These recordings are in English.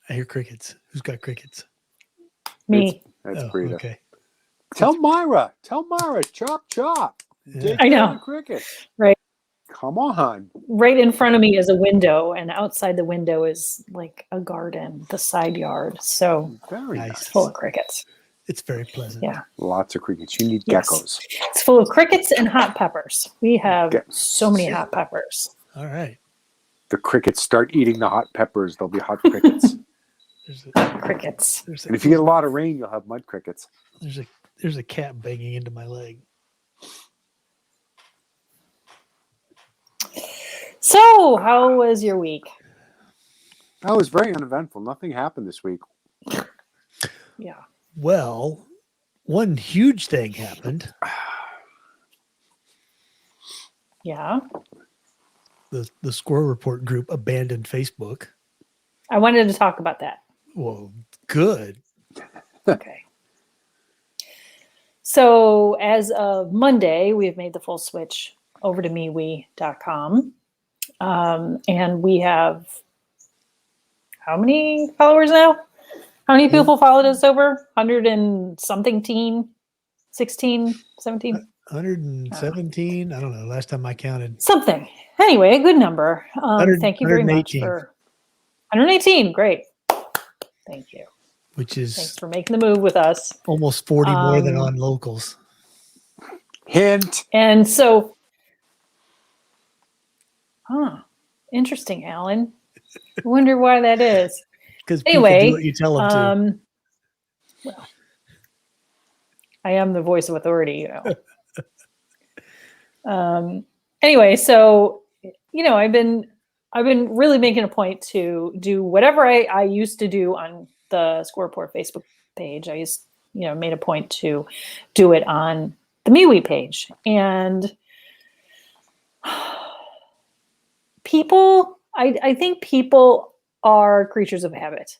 I hear crickets. Who's got crickets? Me. That's Brita. Okay. Tell Myra. Chop, chop. Yeah. Take I care know. of the crickets. Right. Come on. Right in front of me is a window, and outside the window is like a garden, the side yard. So Very Nice. nice. full of crickets. It's very pleasant. Yeah. Lots of crickets. You need Yes. geckos. It's full of crickets and hot peppers. We have Ge- so many hot peppers. All right. The crickets start eating the hot peppers. There'll be hot crickets. Crickets. And if you get a lot of rain, you'll have mud crickets. There's a cat banging into my leg. So, how was your week? That was very uneventful. Nothing happened this week. Yeah. Well, one huge thing happened. Yeah. The Sqrpt group abandoned Facebook. I wanted to talk about that. Well, good. Okay. So, as of Monday, we have made the full switch over to MeWe.com. And we have how many followers now? How many people followed us over? 100 and something teen? 16, 17? 117. I don't know. Last time I counted. Something. Anyway, a good number. Thank you very much 118. for 118. Great. Thank you. Which is Thanks for making the move with us. almost 40 more than on locals. Hint. And so, interesting, Alan. I wonder why that is. Because Anyway, people do what you tell them to. Well, I am the voice of authority, Anyway, so I've been really making a point to do whatever I used to do on the Sqrpt Facebook page. I made a point to do it on the MeWe page, and people. I think people are creatures of habit,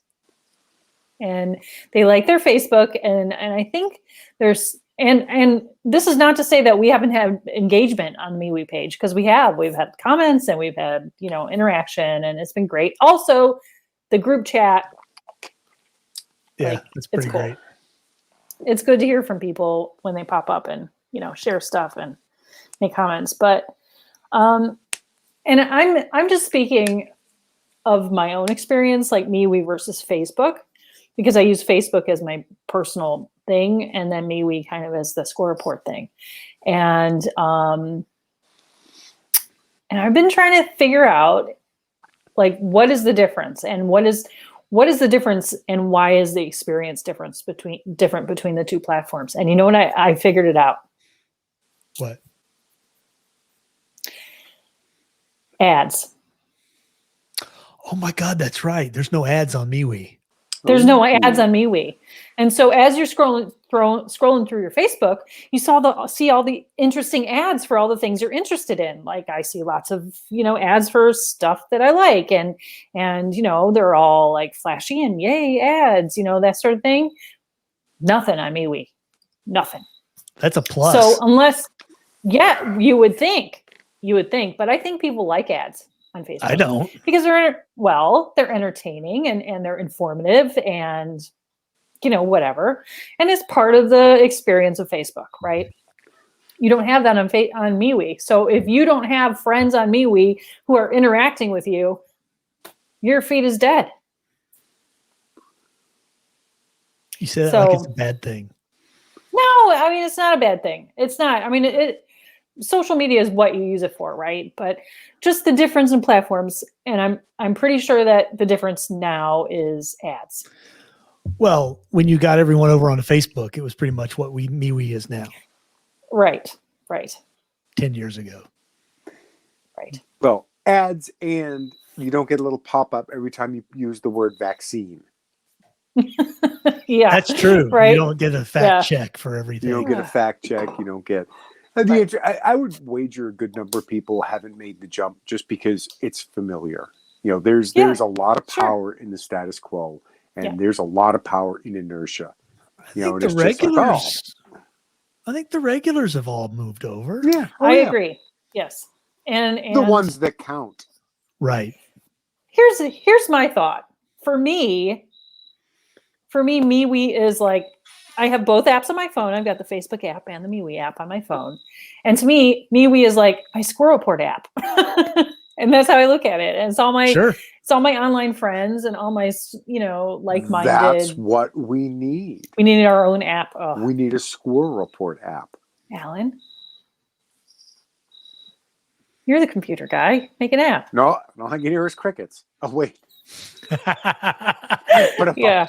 and they like their Facebook, and I think there's and this is not to say that we haven't had engagement on the MeWe page, because we've had comments and we've had interaction, and it's been great. Also, the group chat, It's pretty cool. great. It's good to hear from people when they pop up and share stuff and make comments, but and I'm just speaking of my own experience, like MeWe versus Facebook, because I use Facebook as my personal thing, and then MeWe kind of as the Sqrpt thing. And I've been trying to figure out, like, what is the difference, and what is the difference, and why is the experience different between the two platforms? And you know what? I figured it out. What? Ads. Oh my God, that's right. There's no ads on MeWe. There's no ads on MeWe. And so as you're scrolling through your Facebook, you see all the interesting ads for all the things you're interested in. Like, I see lots of, ads for stuff that I like, and they're all like flashy and yay ads, that sort of thing. Nothing on MeWe. Nothing. That's a plus. So you would think, but I think people like ads on Facebook. I don't. Because they're entertaining and they're informative and whatever. And it's part of the experience of Facebook, right? You don't have that on MeWe. So if you don't have friends on MeWe who are interacting with you, your feed is dead. You say that like it's a bad thing. No, I mean, it's not a bad thing. It's not. I mean, social media is what you use it for, right? But just the difference in platforms, and I'm pretty sure that the difference now is ads. Well, when you got everyone over on Facebook, it was pretty much what MeWe is now. Right. 10 years ago. Right. Well, ads, and you don't get a little pop-up every time you use the word vaccine. Yeah. That's true. Right. You don't get a fact check for everything. You don't get a fact check. You don't get... I would wager a good number of people haven't made the jump just because it's familiar. There's a lot of power in the status quo, and there's a lot of power in inertia. I think the regulars have all moved over. Yeah, I agree. Yes, and the ones that count. Right. Here's my thought. for me, MeWe is like, I have both apps on my phone. I've got the Facebook app and the MeWe app on my phone. And to me, MeWe is like my Sqrpt app. And that's how I look at it. And it's all my online friends and all my, like-minded. That's what we need. We need our own app. Oh. We need a Sqrpt app. Alan, you're the computer guy. Make an app. No, I can hear his crickets. Oh, wait. Yeah.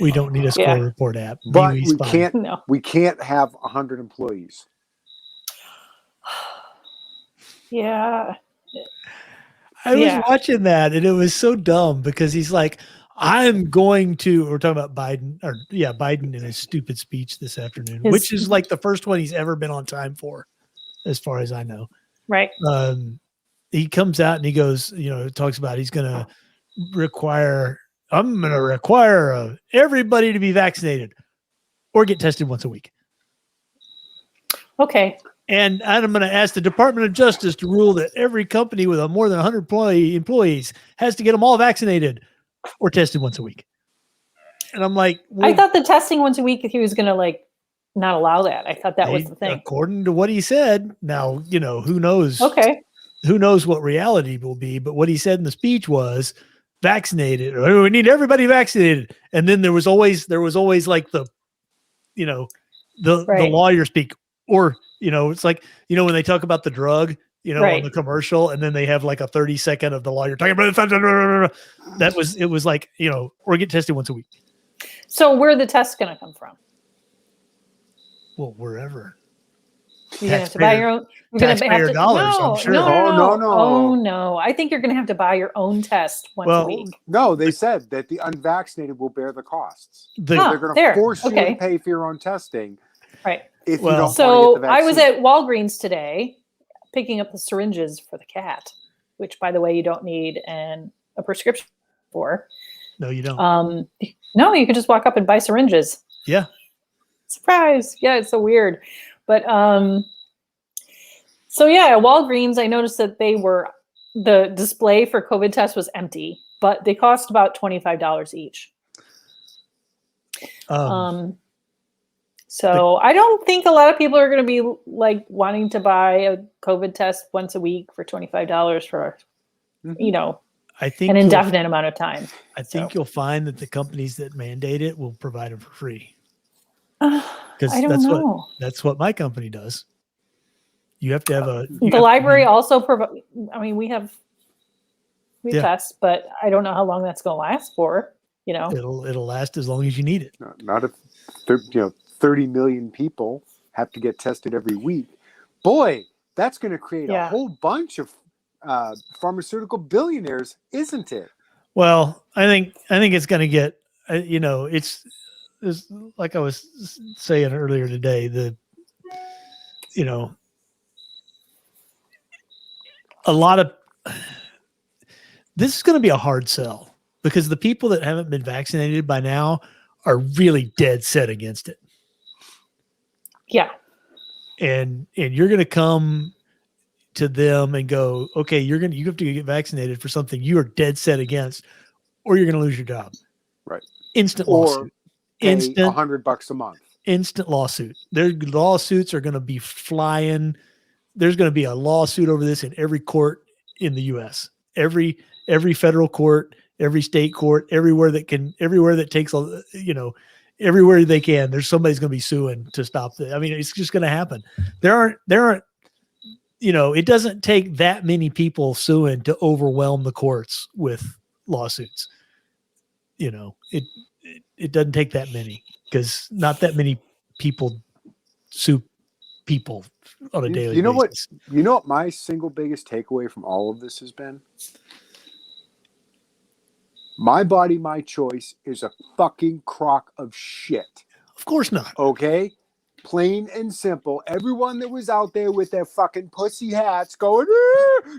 We don't need a Sqrpt app. But MeWe's we can't have 100 employees. Yeah. I was watching that and it was so dumb because he's like, we're talking about Biden in his stupid speech this afternoon, which is like the first one he's ever been on time for, as far as I know. Right. He comes out and he goes, talks about I'm going to require everybody to be vaccinated or get tested once a week. Okay. And I'm going to ask the Department of Justice to rule that every company with more than 100 employees has to get them all vaccinated or tested once a week. And I'm like, I thought the testing once a week, he was going to not allow that. I thought that was the thing. According to what he said, now, who knows? Okay. Who knows what reality will be? But what he said in the speech was vaccinated. We need everybody vaccinated. And then there was always like the lawyer speak, or, it's like, when they talk about the drug, on the commercial, and then they have like a 30-second of the lawyer talking about it was like, or get tested once a week. So where are the tests going to come from? Well, wherever. You're going to have to buy your own. Taxpayer dollars, I'm sure. No. Oh, no. I think you're going to have to buy your own test once a week. No, they said that the unvaccinated will bear the costs. They're going to force you to pay for your own testing. Right. If you don't so want to get the vaccine. I was at Walgreens today picking up the syringes for the cat, which, by the way, you don't need a prescription for. No, you don't. No, you can just walk up and buy syringes. Yeah. Surprise. Yeah, it's so weird. But so yeah, at Walgreens, I noticed that the display for COVID tests was empty, but they cost about $25 each. So I don't think a lot of people are going to be like wanting to buy a COVID test once a week for $25 for, I think an indefinite amount of time. I think you'll find that the companies that mandate it will provide them for free. Because that's what my company does. You have to have the library also provide. I mean, we have tests, but I don't know how long that's going to last for. It'll last as long as you need it. Not if 30 million people have to get tested every week. Boy, that's going to create a whole bunch of pharmaceutical billionaires, isn't it? Well, I think it's going to get. It's like I was saying earlier today. A lot of this is going to be a hard sell because the people that haven't been vaccinated by now are really dead set against it. Yeah. And you're going to come to them and go, okay, you have to get vaccinated for something you are dead set against, or you're going to lose your job. Right. Instant lawsuit. Instant $100 a month. Instant lawsuit. Their lawsuits are going to be flying. There's going to be a lawsuit over this in every court in the U.S. Every federal court, every state court, everywhere that takes everywhere they can. There's somebody's going to be suing to stop that. I mean, it's just going to happen. There aren't. It doesn't take that many people suing to overwhelm the courts with lawsuits. It doesn't take that many because not that many people sue people on a daily basis. You know what my single biggest takeaway from all of this has been? My body, my choice is a fucking crock of shit. Of course not. Okay? Plain and simple. Everyone that was out there with their fucking pussy hats going,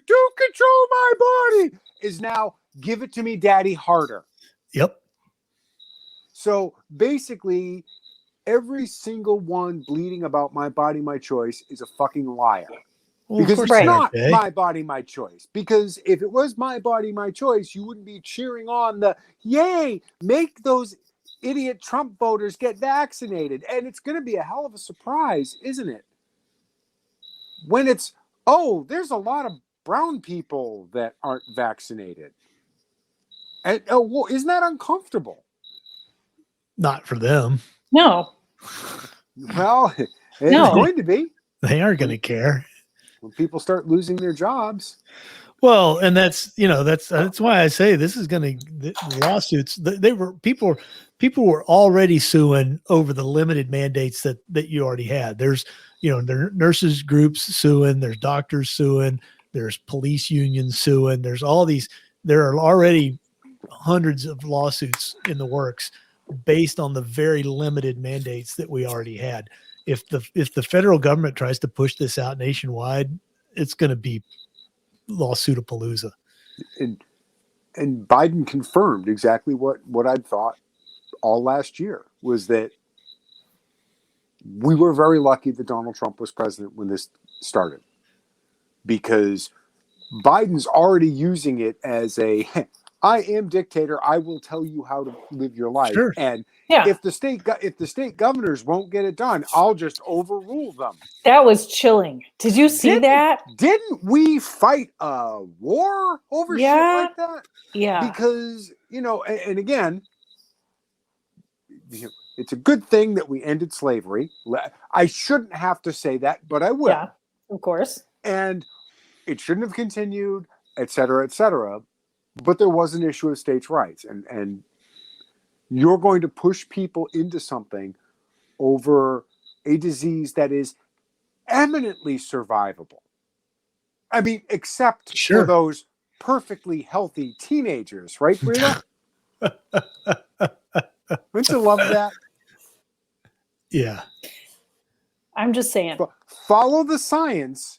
don't control my body, is now give it to me, daddy, harder. Yep. So basically, every single one bleeding about my body, my choice is a fucking liar. Well, of because course it's they're not okay. my body, my choice. Because if it was my body, my choice, you wouldn't be cheering on the, yay, make those idiot Trump voters get vaccinated. And it's going to be a hell of a surprise, isn't it? When it's, oh, there's a lot of brown people that aren't vaccinated. And oh, well, isn't that uncomfortable? Not for them. No. Well, it's No. going to be They aren't going to care. when people start losing their jobs. Well, and that's why I say this is going to the lawsuits. People were already suing over the limited mandates that you already had. There's there are nurses groups suing. There's doctors suing. There's police unions suing. There's all these. There are already hundreds of lawsuits in the works based on the very limited mandates that we already had. If the federal government tries to push this out nationwide, it's going to be lawsuitapalooza. And Biden confirmed exactly what I'd thought all last year, was that we were very lucky that Donald Trump was president when this started, because Biden's already using it as a, I am dictator, I will tell you how to live your life. Sure. And Yeah. if the state governors won't get it done, I'll just overrule them. That was chilling. Did you see that? Didn't we fight a war over shit like that? Yeah. Because, and again, it's a good thing that we ended slavery. I shouldn't have to say that, but I will. Yeah, of course. And it shouldn't have continued, et cetera, et cetera. But there was an issue of states' rights. And you're going to push people into something over a disease that is eminently survivable. I mean, except for those perfectly healthy teenagers, right, Brina? Wouldn't you love that? Yeah. I'm just saying. Follow the science,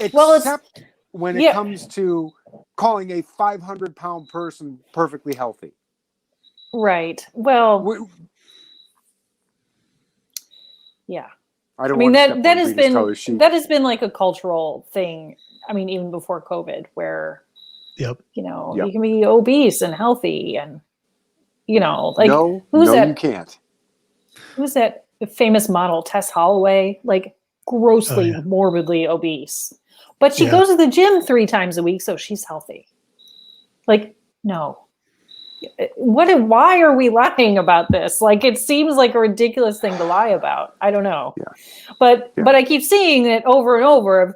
except when it comes to calling a 500-pound person perfectly healthy. Right. Well, yeah. I mean that has been like a cultural thing. I mean, even before COVID, where you can be obese and healthy, and like you can't. Who's that famous model, Tess Holloway? Like grossly, morbidly obese, but she goes to the gym 3 times a week, so she's healthy. Like, no. Why are we lying about this? Like, it seems like a ridiculous thing to lie about. I don't know. Yeah. But I keep seeing it over and over of,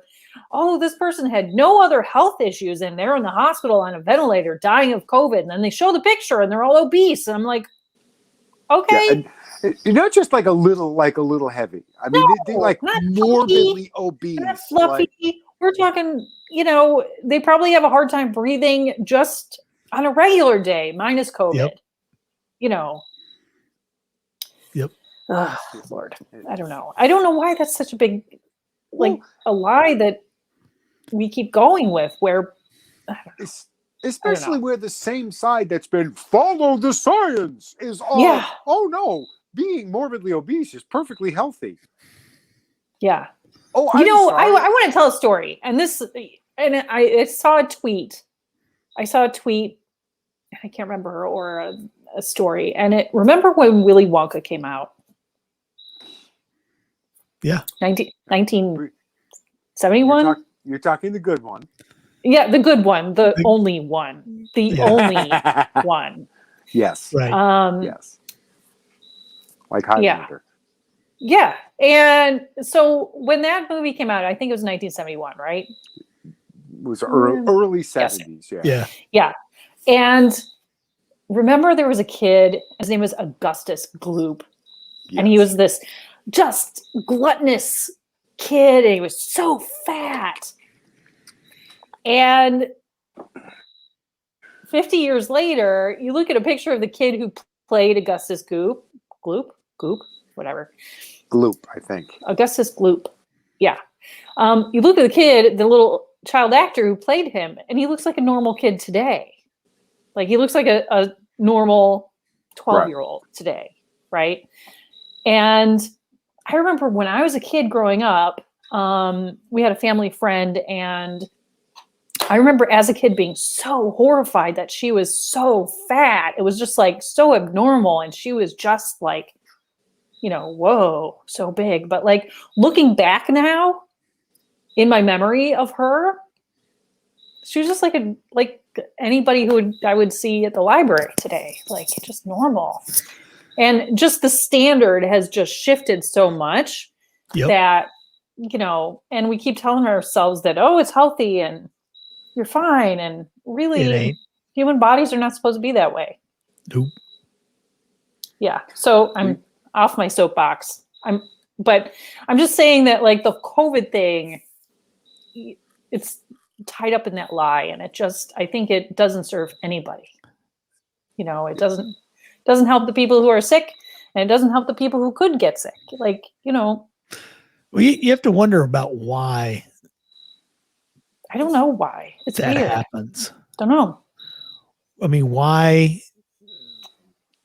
oh, this person had no other health issues and they're in the hospital on a ventilator dying of COVID. And then they show the picture and they're all obese. And I'm like, okay. Yeah, and not just like a little heavy. I mean, they like morbidly obese. Not fluffy. Like, we're talking, they probably have a hard time breathing just on a regular day, minus COVID. Yep. Oh, Lord. I don't know. I don't know why that's such a big, a lie that we keep going with, where especially where the same side that's been follow the science is all, oh no, being morbidly obese is perfectly healthy. Yeah. Oh, I want to tell a story. And I saw a tweet. I can't remember, or a story. And remember when Willy Wonka came out? Yeah. 1971? You're talking the good one. Yeah, the good one. The only one. The only one. Yes. Right. Yes. Like Highlander. Yeah. And so when that movie came out, I think it was 1971, right? It was early 70s. Yes. Yeah. And remember, there was a kid, his name was Augustus Gloop. Yes. And he was this just gluttonous kid, and he was so fat. And 50 years later, you look at a picture of the kid who played Augustus Gloop, whatever. Gloop, I think. Augustus Gloop. Yeah. You look at the kid, the little child actor who played him, and he looks like a normal kid today. Like, he looks like a normal 12-year-old today, right? And I remember when I was a kid growing up, we had a family friend, and I remember as a kid being so horrified that she was so fat. It was just like so abnormal. And she was just like, whoa, so big. But like looking back now in my memory of her, she was just like anybody I would see at the library today, like just normal. And just the standard has just shifted so much that, and we keep telling ourselves that, oh, it's healthy and you're fine. And really, human bodies are not supposed to be that way. Nope. Yeah. So I'm off my soapbox. But I'm just saying that like the COVID thing, it's tied up in that lie. And I think it doesn't serve anybody. It doesn't help the people who are sick, and it doesn't help the people who could get sick. Like, Well, you have to wonder about why. I don't know why. It's that weird. happens. Don't know. I mean, why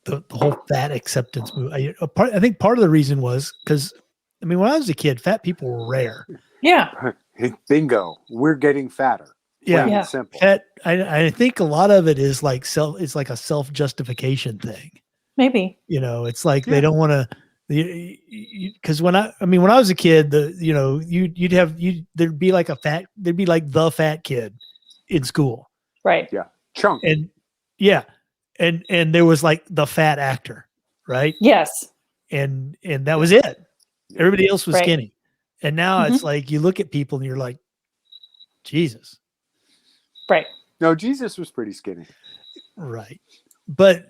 the whole fat acceptance move? I think part of the reason was because, I mean, when I was a kid, fat people were rare. Yeah. Bingo. We're getting fatter. Yeah. Simple. I think a lot of it is like it's like a self-justification thing. Maybe. It's like they don't want to, because when I was a kid, there'd be like the fat kid in school. Right. Yeah. Chunk. And and there was like the fat actor, right? Yes. And that was it. Everybody else was skinny. And now it's like you look at people and you're like, Jesus. Right. No, Jesus was pretty skinny. Right. But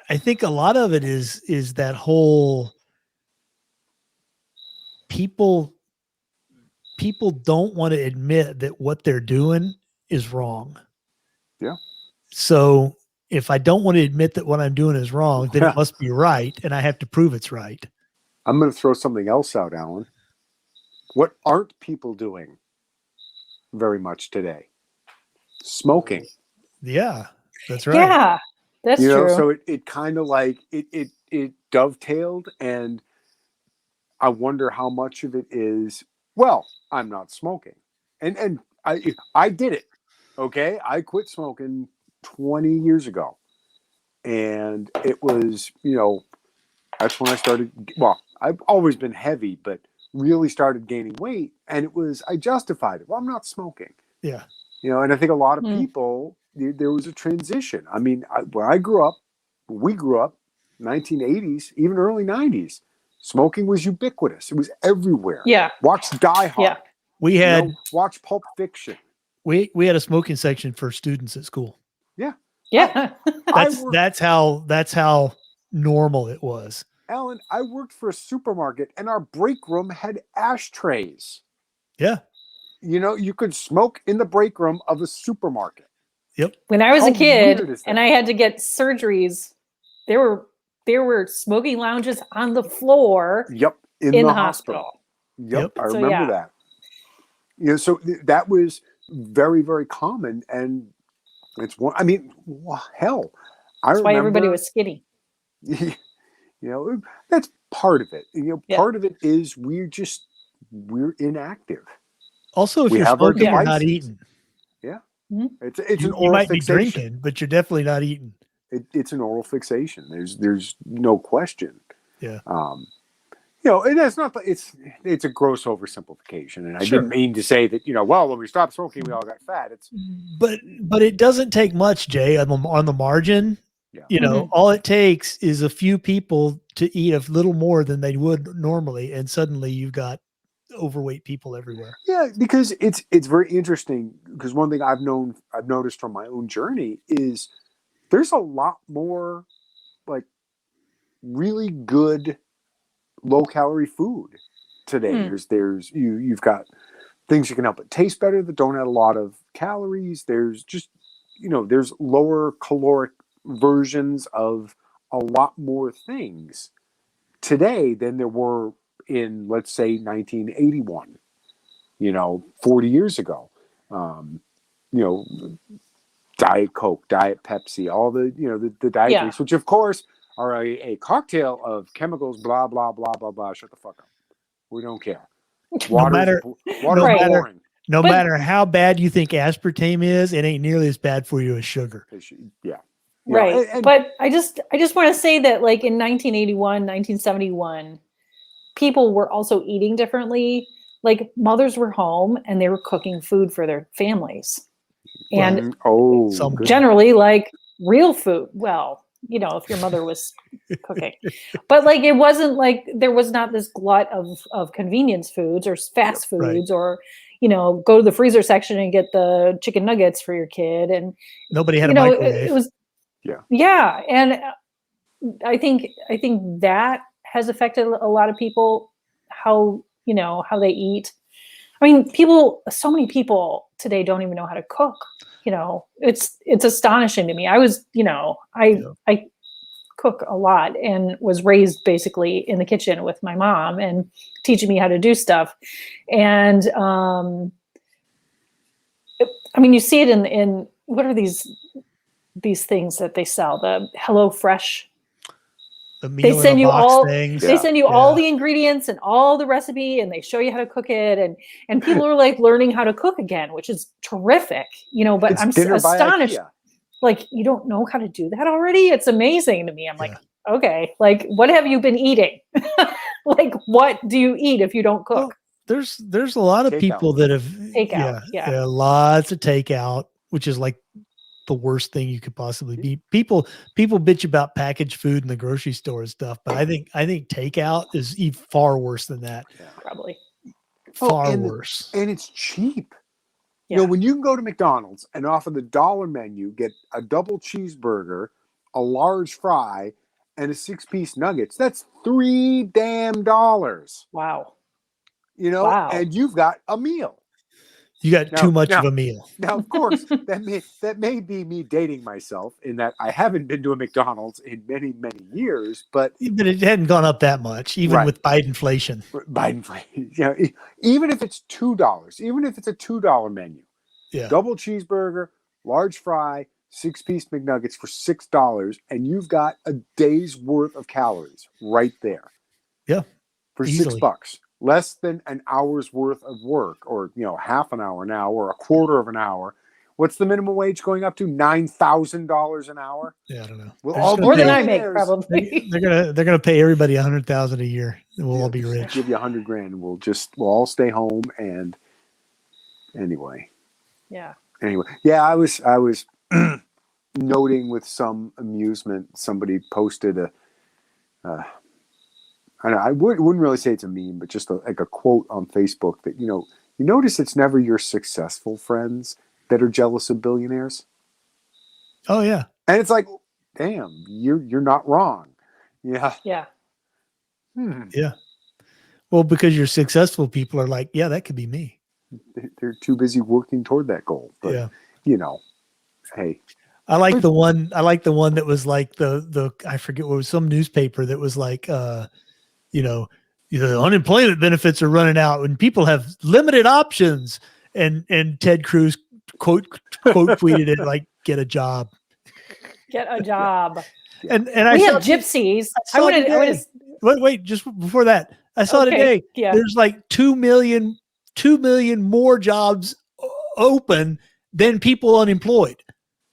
I think a lot of it is that whole people don't want to admit that what they're doing is wrong. Yeah. So if I don't want to admit that what I'm doing is wrong, then it must be right, and I have to prove it's right. I'm going to throw something else out, Alan. What aren't people doing very much today? Smoking. Yeah, that's right. Yeah, that's true. So it kind of like it dovetailed, and I wonder how much of it is, well, I'm not smoking. And I did it. Okay? I quit smoking 20 years ago. And it was, that's when I started, well, I've always been heavy, but really started gaining weight, and I justified it. Well, I'm not smoking. Yeah. And I think a lot of people, there was a transition. I mean, when we grew up, 1980s, even early 90s, smoking was ubiquitous. It was everywhere. Yeah. Watch Die Hard. Yeah. We had watch Pulp Fiction. We had a smoking section for students at school. Yeah. Yeah. That's how normal it was. Alan, I worked for a supermarket, and our break room had ashtrays. Yeah. You could smoke in the break room of a supermarket. Yep. When I was a kid and I had to get surgeries, there were smoking lounges on the floor. Yep. In the hospital. Yep. I remember that. So that was very, very common. And it's one, I mean, hell. That's why everybody was skinny. That's part of it. Part of it is we're inactive. Also, if you're smoking, you're not eating. Yeah. Mm-hmm. It's an oral you might fixation. be drinking, but you're definitely not eating. It's an oral fixation. There's no question. Yeah. And that's not. It's a gross oversimplification, and I didn't mean to say that. Well, when we stopped smoking, we all got fat. But it doesn't take much, Jay, on the margin. Yeah. All it takes is a few people to eat a little more than they would normally, and suddenly you've got overweight people everywhere. Yeah, because it's very interesting, because one thing I've noticed from my own journey is there's a lot more like really good low calorie food today. You've got things you can help it taste better that don't add a lot of calories. There's just there's lower caloric versions of a lot more things today than there were in, let's say, 1981, 40 years ago. Diet Coke, Diet Pepsi, all the diet drinks, which of course are a cocktail of chemicals, blah, blah, blah, blah, blah. Shut the fuck up. We don't care. Water, matter- water Right. boring. No But- matter how bad you think aspartame is, it ain't nearly as bad for you as sugar. Yeah. Right. And but I just want to say that like in 1981, 1971, people were also eating differently. Like mothers were home and they were cooking food for their families. And Some good. generally like real food. Well, you know, if your mother was cooking. But like it wasn't like there was not this glut of convenience foods or fast Right. foods or, you know, go to the freezer section and get the chicken nuggets for your kid. And Nobody had you a know, microwave. it was Yeah. and I think that has affected a lot of people, how they eat. I mean, so many people today don't even know how to cook. You know, it's astonishing to me. I was, I cook a lot and was raised basically in the kitchen with my mom and teaching me how to do stuff. And I mean, you see it in what are these things that they sell, the HelloFresh. The They meal in send a you box all things. they send you Yeah. all the ingredients and all the recipe, and they show you how to cook it, and people are like learning how to cook again, which is terrific, but It's I'm dinner by astonished. IKEA. Like, you don't know how to do that already? It's amazing to me. I'm like, okay, like what have you been eating? Like, what do you eat if you don't cook? Well, there's a lot of Takeout. people that have Takeout, yeah. lots of takeout, which is like the worst thing you could possibly be. People bitch about packaged food in the grocery store and stuff, but I think takeout is even far worse than that. Probably. Far and worse. And it's cheap. Yeah. You know, when you can go to McDonald's and off of the dollar menu get a double cheeseburger, a large fry, and a 6-piece nuggets, that's $3 damn. Wow. You know, Wow. and you've got a meal. You got too much of a meal. Now, of course, that may be me dating myself in that I haven't been to a McDonald's in many, many years, but it hadn't gone up that much, even Right. with Bidenflation. Even if it's $2, even if it's a $2 menu, Yeah. double cheeseburger, large fry, 6-piece McNuggets for $6, and you've got a day's worth of calories right there. Yeah. For Easily. $6. Less than an hour's worth of work, or half an hour now, or a quarter of an hour. What's the minimum wage going up to? $9,000 an hour. Yeah, I don't know. We'll They're all just be More than I make, millionaires. probably. They're gonna pay everybody $100,000 a year, and we'll all be Just rich. Give you $100,000, and we'll all stay home. And anyway, Yeah. yeah, I was noting with some amusement. Somebody posted I wouldn't really say it's a meme, but just like a quote on Facebook that you notice it's never your successful friends that are jealous of billionaires. Oh yeah. And it's like, damn, you're not wrong. Yeah. Yeah. Yeah. Well, because your successful people are like, yeah, that could be me. They're too busy working toward that goal. But hey. I like the one that was like the I forget what was, some newspaper that was like the unemployment benefits are running out and people have limited options, and Ted Cruz quote tweeted it like, get a job. Get a job. And We I have saw gypsies. I would wait, just before that, I saw today there's like 2 million more jobs open than people unemployed.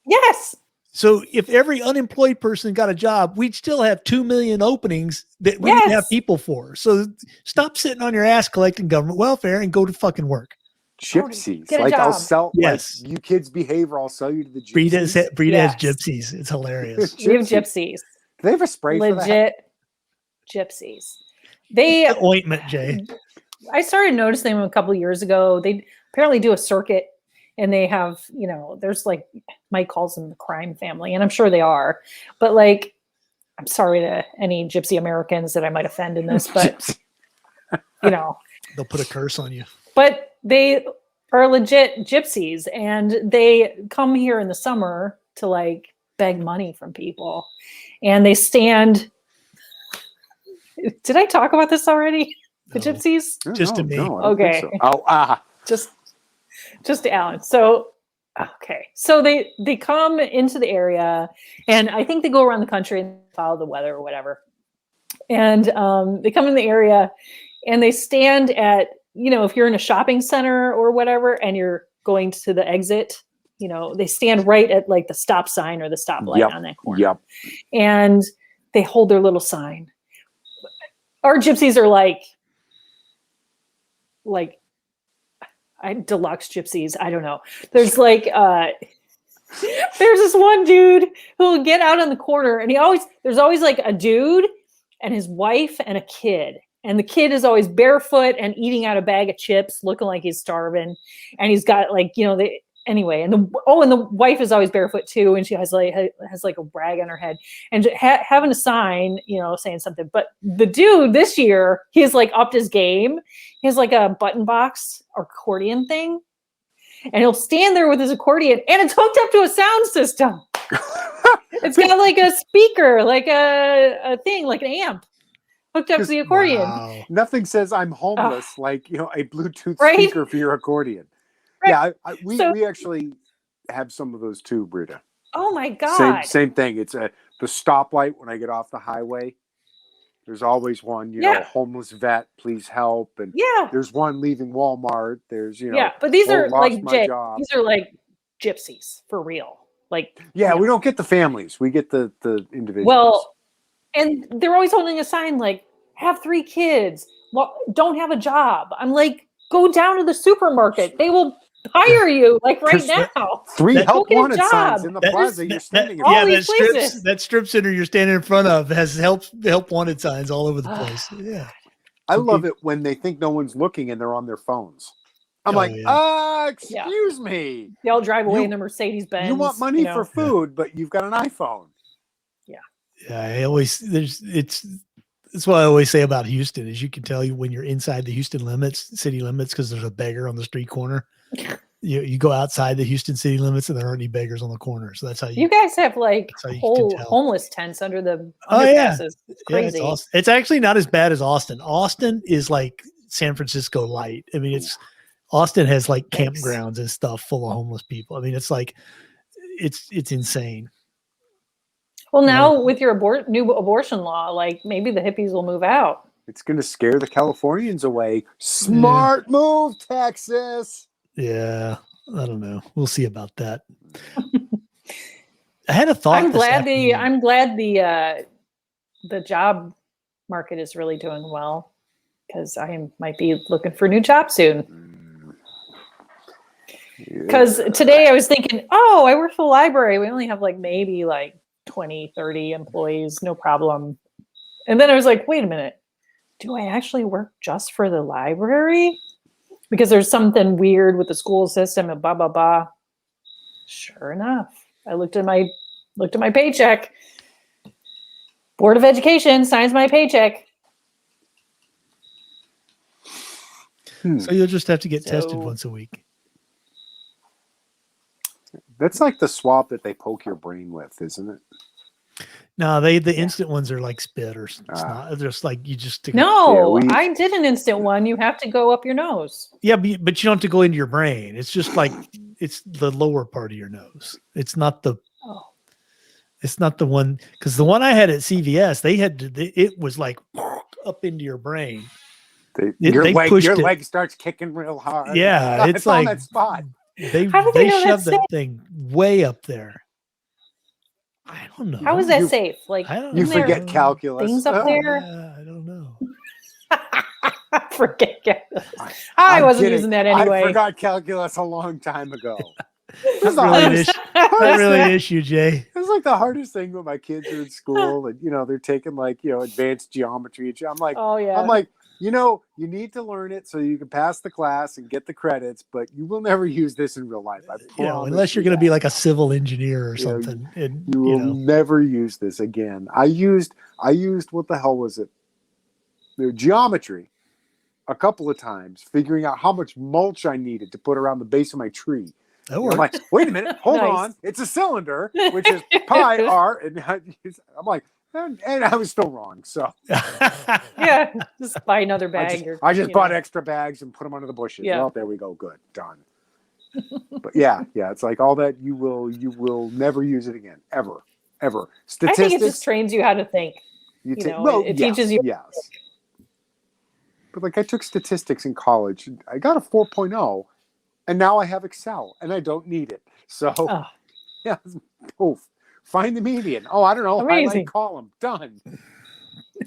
Yes. So if every unemployed person got a job, we'd still have 2 million openings that we didn't have people for. So stop sitting on your ass collecting government welfare and go to fucking work. Gypsies. Get a Like, job. I'll sell, Yes. like, you kids behave or I'll sell you to the gypsies. Brita has Yes. gypsies. It's hilarious. We have gypsies. Do they have a spray for that? Legit gypsies. They The ointment, Jay. I started noticing them a couple of years ago. They apparently do a circuit, and they have, there's like, Mike calls them the crime family, and I'm sure they are. But like, I'm sorry to any gypsy Americans that I might offend in this, but They'll put a curse on you. But they are legit gypsies, and they come here in the summer to like beg money from people, and they stand. Did I talk about this already? The No. gypsies? Just to me. I don't Okay. think so. Oh, Just to Alan. So, okay. So they come into the area, and I think they go around the country and follow the weather or whatever. And they come in the area, and they stand at if you're in a shopping center or whatever, and you're going to the exit, they stand right at like the stop sign or the stoplight on that corner. Yep. And they hold their little sign. Our gypsies are like deluxe gypsies. I don't know. There's like, there's this one dude who will get out on the corner, and there's always like a dude and his wife and a kid. And the kid is always barefoot and eating out a bag of chips, looking like he's starving. And he's got like, anyway, and the wife is always barefoot too, and she has like a rag on her head, and having a sign, saying something. But the dude this year, he's like upped his game. He has like a button box or accordion thing, and he'll stand there with his accordion, and it's hooked up to a sound system. It's got like a speaker, like a thing, like an amp, hooked up to the accordion. Wow. Nothing says I'm homeless like a Bluetooth Right? speaker for your accordion. Right. Yeah, we actually have some of those too, Brita. Oh my God. Same thing. It's the stoplight when I get off the highway. There's always one, homeless vet, please help. And there's one leaving Walmart. There's, but these are like job. These are like gypsies for real. Like, we don't get the families. We get the individuals. Well, and they're always holding a sign like, have 3 kids, don't have a job. I'm like, go down to the supermarket. They will hire you like right now. 3 help wanted job. signs in the plaza you're standing in. All Yeah, these places. that strip center you're standing in front of has help wanted signs all over the place. Yeah. I love it when they think no one's looking and they're on their phones. I'm excuse me. They all drive away in a Mercedes Benz. You want money for food, but you've got an iPhone. Yeah, that's what I always say about Houston is you can tell when you're inside the Houston city limits, because there's a beggar on the street corner. You go outside the Houston city limits and there aren't any beggars on the corner. So that's how you guys have like whole homeless tents under the underpasses. It's crazy. Yeah, it's actually not as bad as Austin. Austin is like San Francisco light. I mean, Austin has like campgrounds and stuff full of homeless people. I mean, it's like it's insane. Well, now with your new abortion law, like maybe the hippies will move out. It's going to scare the Californians away. Smart move, Texas. Yeah, I don't know. We'll see about that. I had a thought. I'm glad the job market is really doing well, because I might be looking for a new job soon. Because today I was thinking, I work for the library. We only have maybe 20, 30 employees, no problem. And then I was like, wait a minute, do I actually work just for the library? Because there's something weird with the school system and blah, blah, blah. Sure enough, I looked at my paycheck. Board of Education signs my paycheck. So you'll just have to get tested once a week. That's like the swab that they poke your brain with, isn't it? No, the instant ones are like spit, or it's not. Just like you just stick. No, I did an instant one. You have to go up your nose. Yeah, but you don't have to go into your brain. It's just like it's the lower part of your nose. It's not the. Oh. It's not the one, because the one I had at CVS, it was like up into your brain. Your leg starts kicking real hard. Yeah, it's like that spot. They shoved that thing way up there. I don't know. How is that safe? You forget calculus. Things up there? I don't know. Forget calculus. I wasn't using that anyway. I forgot calculus a long time ago. That's really an issue, Jay. It's like the hardest thing when my kids are in school and they're taking advanced geometry. I'm like, you need to learn it so you can pass the class and get the credits, but you will never use this in real life. I promise. Unless you're going to be like a civil engineer or something. You will never use this again. I used what the hell was it? The geometry a couple of times, figuring out how much mulch I needed to put around the base of my tree. That works. I'm like, wait a minute, hold on. It's a cylinder, which is pi r. And I'm like, and I was still wrong. So yeah, just buy another bag. I just bought extra bags and put them under the bushes. Yeah. Well, there we go. Good, done. But yeah, it's like all that you will never use it again, ever. Statistics. I think it just trains you how to think. It teaches you. Yes. But like I took statistics in college. I got a 4.0, and now I have Excel, and I don't need it. So yeah, poof. Find the median. Oh, I don't know. Amazing. Highlight column. Done.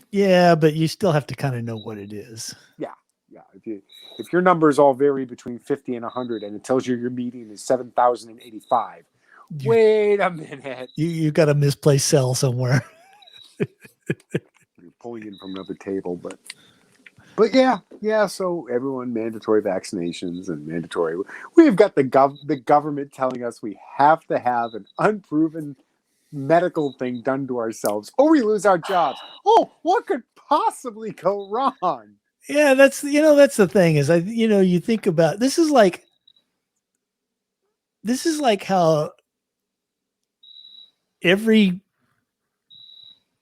Yeah, but you still have to kind of know what it is. Yeah. If your numbers all vary between 50 and 100, and it tells you your median is 7,085, wait a minute. You got a misplaced cell somewhere. You're pulling in from another table, but yeah. So everyone, mandatory vaccinations and mandatory. We've got the government telling us we have to have an unproven medical thing done to ourselves, or we lose our jobs. Oh, what could possibly go wrong? Yeah, that's the thing is you think about this is like how every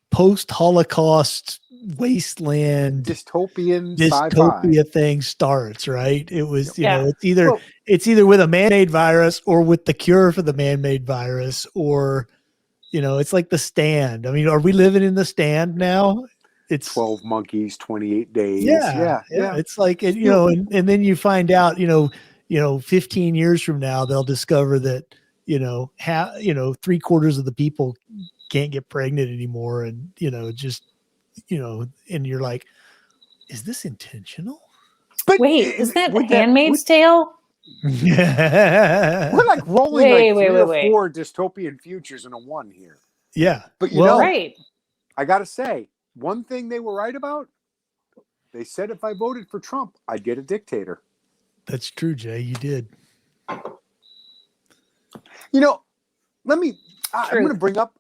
post-Holocaust wasteland dystopia sci-fi thing starts, right? It was it's either with a man-made virus or with the cure for the man-made virus, or it's like The Stand. I mean, are we living in The Stand now? It's 12 monkeys, 28 days. Yeah. It's like, and then you find out, 15 years from now, they'll discover that, 3/4 of the people can't get pregnant anymore. And, and you're like, is this intentional? But wait, is that Handmaid's Tale? We're like rolling three or four dystopian futures in a one here. Yeah. But right. I got to say, one thing they were right about, they said if I voted for Trump, I'd get a dictator. That's true, Jay. You did. I'm going to bring up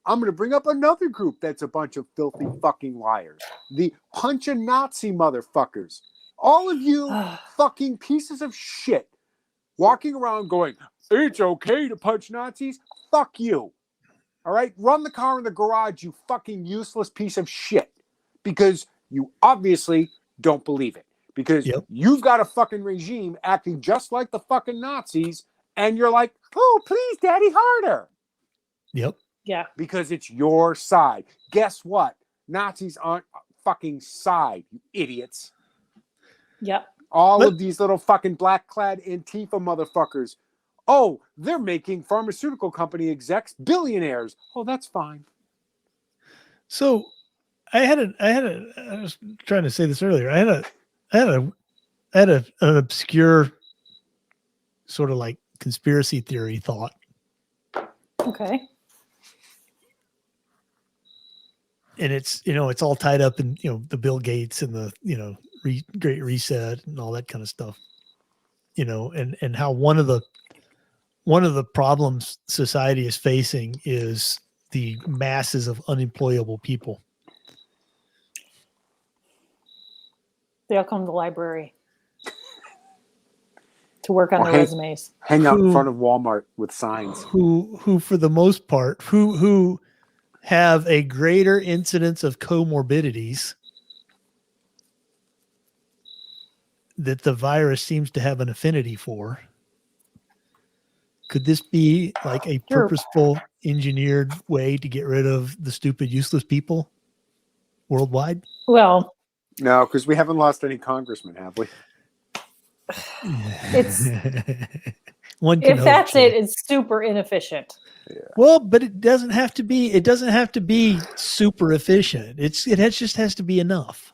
another group that's a bunch of filthy fucking liars. The punch a Nazi motherfuckers. All of you fucking pieces of shit walking around going, it's okay to punch Nazis. Fuck you. All right? Run the car in the garage, you fucking useless piece of shit. Because you obviously don't believe it. Because you've got a fucking regime acting just like the fucking Nazis, and you're like, oh, please, daddy, harder. Yep. Yeah. Because it's your side. Guess what? Nazis aren't fucking side, you idiots. Yep. All of these little fucking black-clad Antifa motherfuckers. Oh, they're making pharmaceutical company execs billionaires. Oh, that's fine. So I was trying to say this earlier. I had an obscure sort of like conspiracy theory thought. Okay. And it's all tied up in, the Bill Gates and the, Great Reset and all that kind of stuff, and how one of the problems society is facing is the masses of unemployable people. They all come to the library to work on their resumes. Hang out in front of Walmart with signs. Who for the most part, who have a greater incidence of comorbidities that the virus seems to have an affinity for. Could this be like a purposeful, engineered way to get rid of the stupid, useless people worldwide? Well, no, because we haven't lost any congressmen, have we? It's if that's it, it's super inefficient. Yeah. Well, but it doesn't have to be. It doesn't have to be super efficient. It just has to be enough,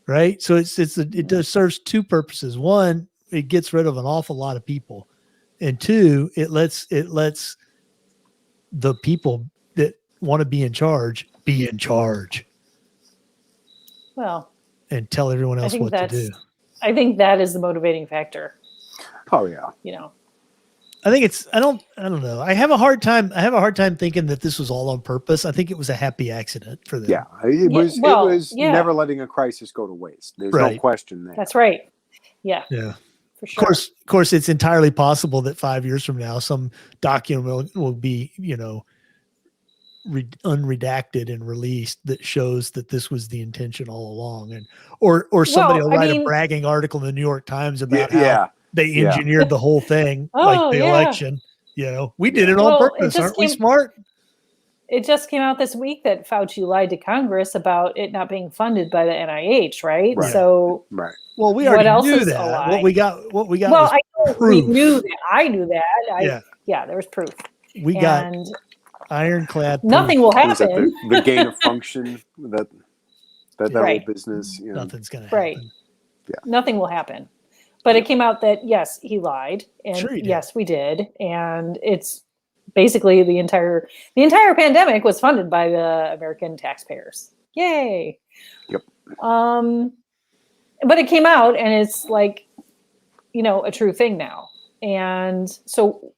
right? So it serves two purposes. One, it gets rid of an awful lot of people, and two, it lets the people that want to be in charge be in charge. Well, and tell everyone else what to do. I think that is the motivating factor. Oh yeah. I think I don't know. I have a hard time thinking that this was all on purpose. I think it was a happy accident for them. Yeah, it was never letting a crisis go to waste. There's no question there. That's right. Yeah. Yeah. For sure. Of course, it's entirely possible that 5 years from now, some document will be, unredacted and released that shows that this was the intention all along, and or somebody will write a bragging article in the New York Times about how they engineered the whole thing, like the election. We did it on purpose. Aren't we smart? it just came out this week that Fauci lied to Congress about it not being funded by the NIH, right? Right. So Right. Well, we what already else knew is a that. lie? What we got well, was I know proof. we knew that. I knew that. Yeah. Yeah, there was proof. We got And ironclad proof. nothing will What was that, happen. the gain of function, that Right. whole business? You know, Nothing's going to happen. Right. Yeah. Nothing will happen. But it came out that, yes, he lied. And Sure he did. yes, we did. And it's basically the entire pandemic was funded by the American taxpayers. Yay. Yep. But it came out and it's like, a true thing now. And so,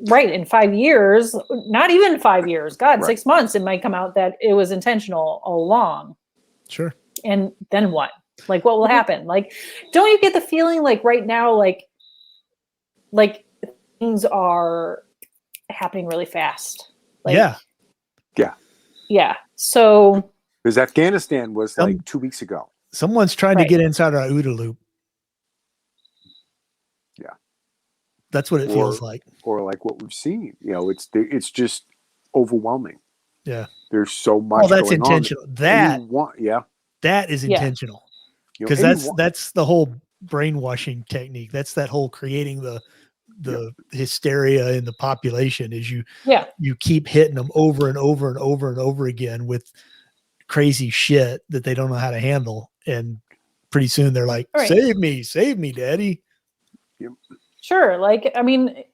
right, in 5 years, not even 5 years, God, Right. 6 months, it might come out that it was intentional all along. Sure. And then what? Like, what will happen? Like, don't you get the feeling like right now, like things are happening really fast? Like, Yeah. Yeah. So, because Afghanistan was like 2 weeks ago. Someone's trying to Right. get inside our OODA loop. Yeah. That's what it feels like. Or like what we've seen. It's just overwhelming. Yeah. There's so much. That's going intentional. On. That is Yeah. intentional. Because that's the whole brainwashing technique. That's that whole creating the hysteria in the population is you keep hitting them over and over and over and over again with crazy shit that they don't know how to handle. And pretty soon they're like, Right. save me, daddy. Sure. Like, I mean,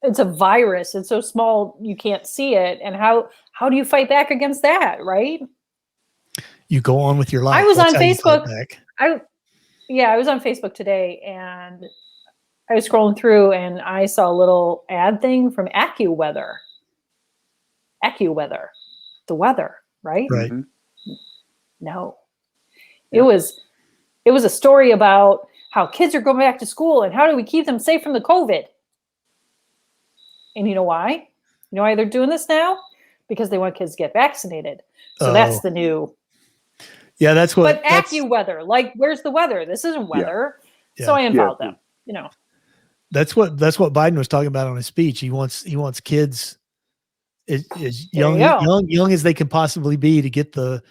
it's a virus. It's so small you can't see it. And how do you fight back against that, right? You go on with your life. I was That's on how you fight Facebook. back. I was on Facebook today and I was scrolling through and I saw a little ad thing from AccuWeather. AccuWeather. The weather, right? Right. Mm-hmm. No. It was a story about how kids are going back to school and how do we keep them safe from the COVID? And you know why? You know why they're doing this now? Because they want kids to get vaccinated. So that's the new. Yeah, that's what. But AccuWeather, like, where's the weather? This isn't weather. Yeah. So I unfollowed them. That's what Biden was talking about on his speech. He wants kids as young as they can possibly be to get the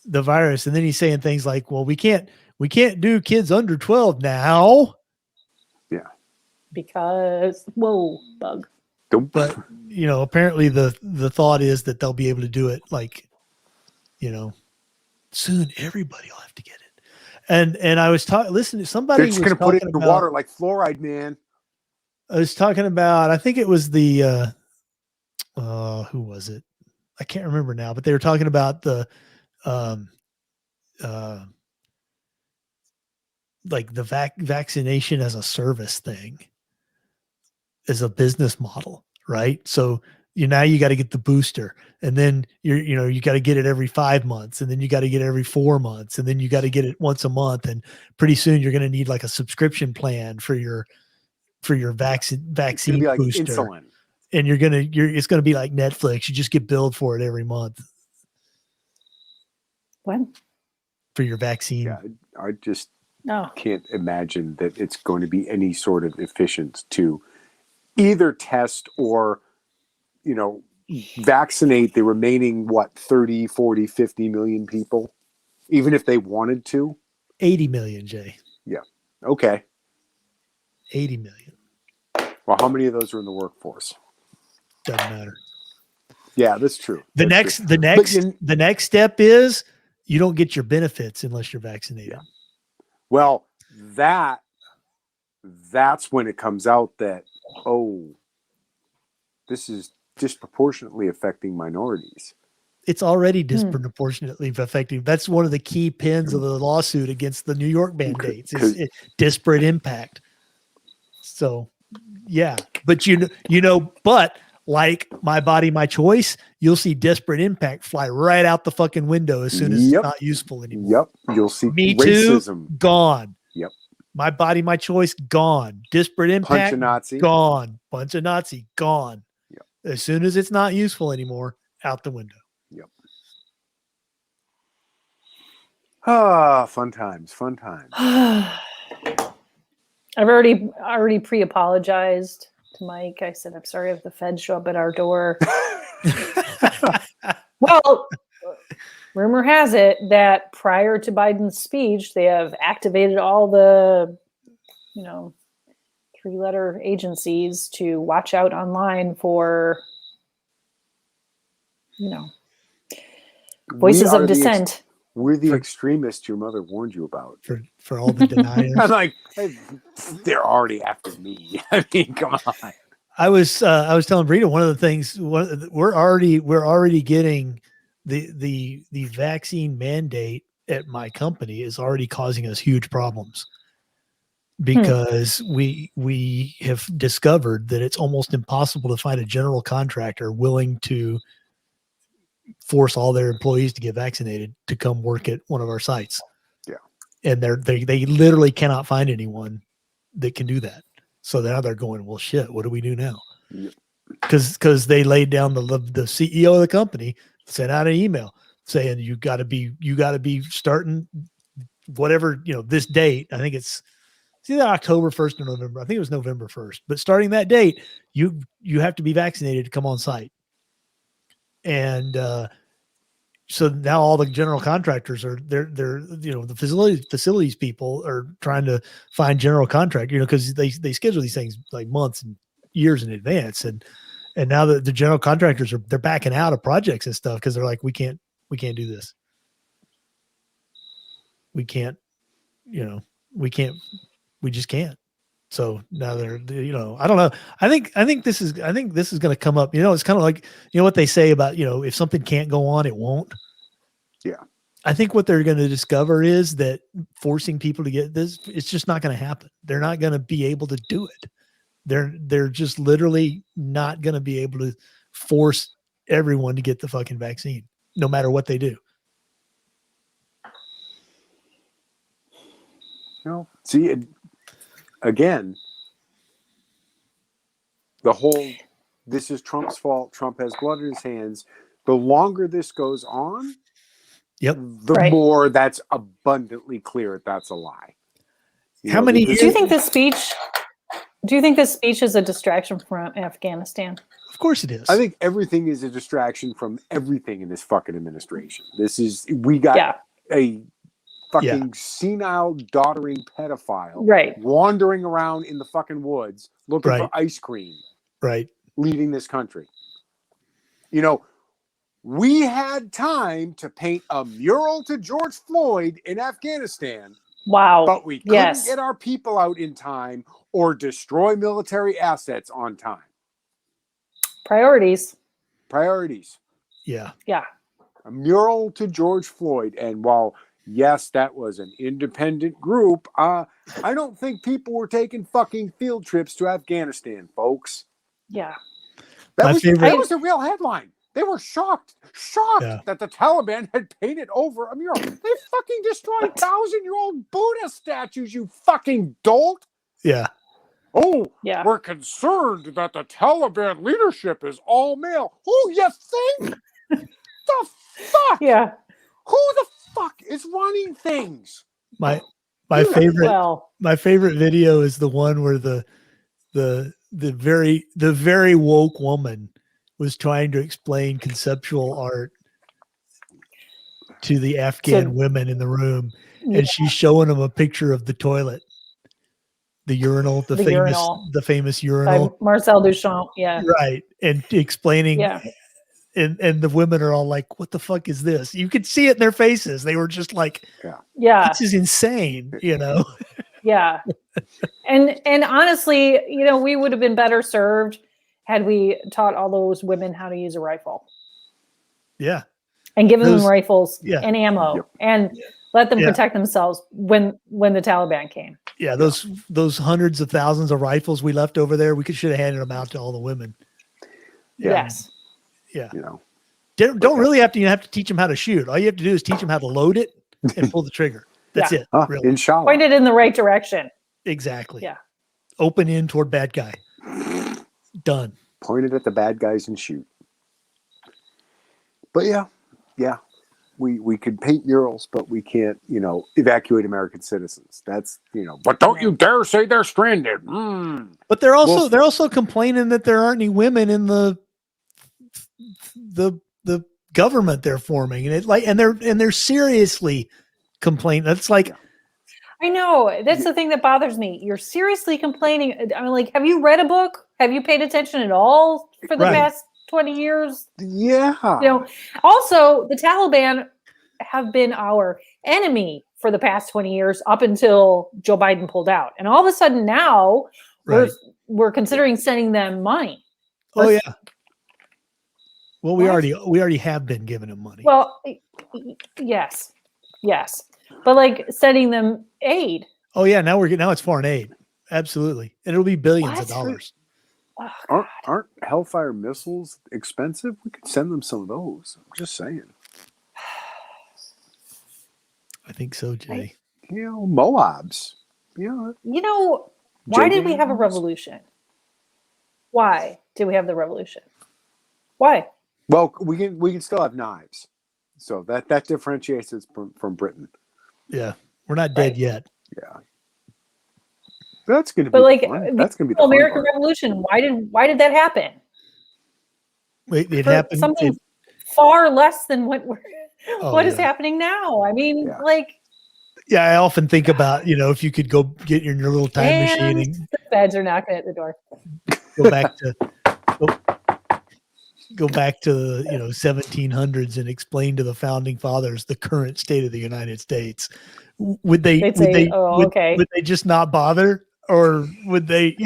virus. And then he's saying things like, well, we can't do kids under 12 now. Yeah. Because bug. But apparently the thought is that they'll be able to do it like, soon everybody will have to get it. And I was listening to somebody. They're just going to put it in the water like fluoride, man. I was talking about, I think it was the, who was it? I can't remember now, but they were talking about the, like the vaccination as a service thing, as a business model, right? So now you got to get the booster, and then you got to get it every 5 months, and then you got to get it every 4 months, and then you got to get it once a month, and pretty soon you're going to need like a subscription plan for your vaccine like booster. Insulin. And it's going to be like Netflix. You just get billed for it every month. What? For your vaccine. Yeah, I just can't imagine that it's going to be any sort of efficient to either test or, vaccinate the remaining, 30, 40, 50 million people, even if they wanted to. 80 million, Jay. Yeah. Okay. 80 million. Well, how many of those are in the workforce? Doesn't matter. Yeah, that's true. The next step is you don't get your benefits unless you're vaccinated. Yeah. Well, that's when it comes out that, this is disproportionately affecting minorities. It's already disproportionately affecting. That's one of the key pins of the lawsuit against the New York mandates is disparate impact. So, yeah, but but like My Body, My Choice, you'll see disparate impact fly right out the fucking window as soon as it's not useful anymore. Yep, you'll see Me racism. Too, gone. Yep. My Body, My Choice, gone. Disparate impact, Punch a Nazi, gone. Punch a Nazi, gone. Yep. As soon as it's not useful anymore, out the window. Yep. Fun times. I've already pre-apologized to Mike. I said, I'm sorry if the feds show up at our door. Well, rumor has it that prior to Biden's speech, they have activated all the, 3-letter agencies to watch out online for, voices of dissent. We're the extremists your mother warned you about. For all the deniers. I'm like, hey, they're already after me. I mean, come on. I was telling Brita one of the things we're already getting the vaccine mandate at my company is already causing us huge problems because we have discovered that it's almost impossible to find a general contractor willing to force all their employees to get vaccinated to come work at one of our sites. Yeah. And they literally cannot find anyone that can do that. So now they're going, well, shit, what do we do now? Because they laid down the CEO of the company sent out an email saying you got to be starting whatever, this date. I think it's either October 1st or November. I think it was November 1st, but starting that date, you have to be vaccinated to come on site. And so now all the general contractors are they're the facilities people are trying to find general contractor, because they schedule these things like months and years in advance, and now the general contractors they're backing out of projects and stuff because they're like, we can't do this. We just can't. So now they're I don't know. I think this is going to come up. It's kind of like, what they say about, if something can't go on, it won't. Yeah. I think what they're going to discover is that forcing people to get this, it's just not going to happen. They're not going to be able to do it. They're just literally not going to be able to force everyone to get the fucking vaccine, no matter what they do. See, again, the whole, this is Trump's fault. Trump has blood in his hands. The longer this goes on, the more that's abundantly clear that's a lie. How many years? Do you think this speech is a distraction from Afghanistan? Of course it is. I think everything is a distraction from everything in this fucking administration. We got a fucking senile, doddering pedophile wandering around in the fucking woods looking for ice cream. Right. Leading this country. We had time to paint a mural to George Floyd in Afghanistan. Wow. But we couldn't get our people out in time or destroy military assets on time. Priorities. Yeah. Yeah. A mural to George Floyd. And while, yes, that was an independent group, I don't think people were taking fucking field trips to Afghanistan, folks. Yeah. That was the real headline. They were shocked that the Taliban had painted over a mural. They fucking destroyed 1,000-year-old Buddha statues, you fucking dolt. Yeah. Oh, we're concerned that the Taliban leadership is all male. Oh, you think? The fuck? Yeah. Who the fuck is running things? My favorite video is the one where the very woke woman was trying to explain conceptual art to the Afghan women in the room, and she's showing them a picture of the toilet, the urinal, the famous urinal by Marcel Duchamp. Yeah, right, and explaining. Yeah. And the women are all like, what the fuck is this? You could see it in their faces. They were just like, this is insane, Yeah. And honestly, we would have been better served had we taught all those women how to use a rifle. Yeah. And given them rifles and ammo and let them protect themselves when the Taliban came. Yeah, those hundreds of thousands of rifles we left over there, we should have handed them out to all the women. Yes. Yeah. Don't really have to teach them how to shoot. All you have to do is teach them how to load it and pull the trigger. That's it. Really. Inshallah. Point it in the right direction. Exactly. Yeah. Open in toward bad guy. Done. Point it at the bad guys and shoot. But yeah. We could paint murals, but we can't, evacuate American citizens. That's, but don't you dare say they're stranded. But they're also complaining that there aren't any women in the government they're forming, and they're seriously complaining. That's like, I know, that's the thing that bothers me. You're seriously complaining. I'm like, have you read a book? Have you paid attention at all for the past 20 years? Yeah. Also, the Taliban have been our enemy for the past 20 years up until Joe Biden pulled out. And all of a sudden now we're considering sending them money. Oh yeah. Well, we already have been giving them money. Well, yes. But like sending them aid. Oh yeah, now it's foreign aid. Absolutely. And it'll be billions of dollars. Oh, aren't Hellfire missiles expensive? We could send them some of those. I'm just saying. I think so, Jay. Moabs. Why did we have a revolution? Why did we have the revolution? Why? Well, we can still have knives, so that differentiates us from Britain. Yeah, we're not dead yet. Yeah, that's going to be. Fun. That's going to be the American Revolution. Why did that happen? It happened. Something far less than what is happening now. I mean, Yeah, I often think about, if you could go get in your little time machine and the feds are knocking at the door. Go back to the 1700s and explain to the founding fathers the current state of the United States. Would they just not bother, or would they,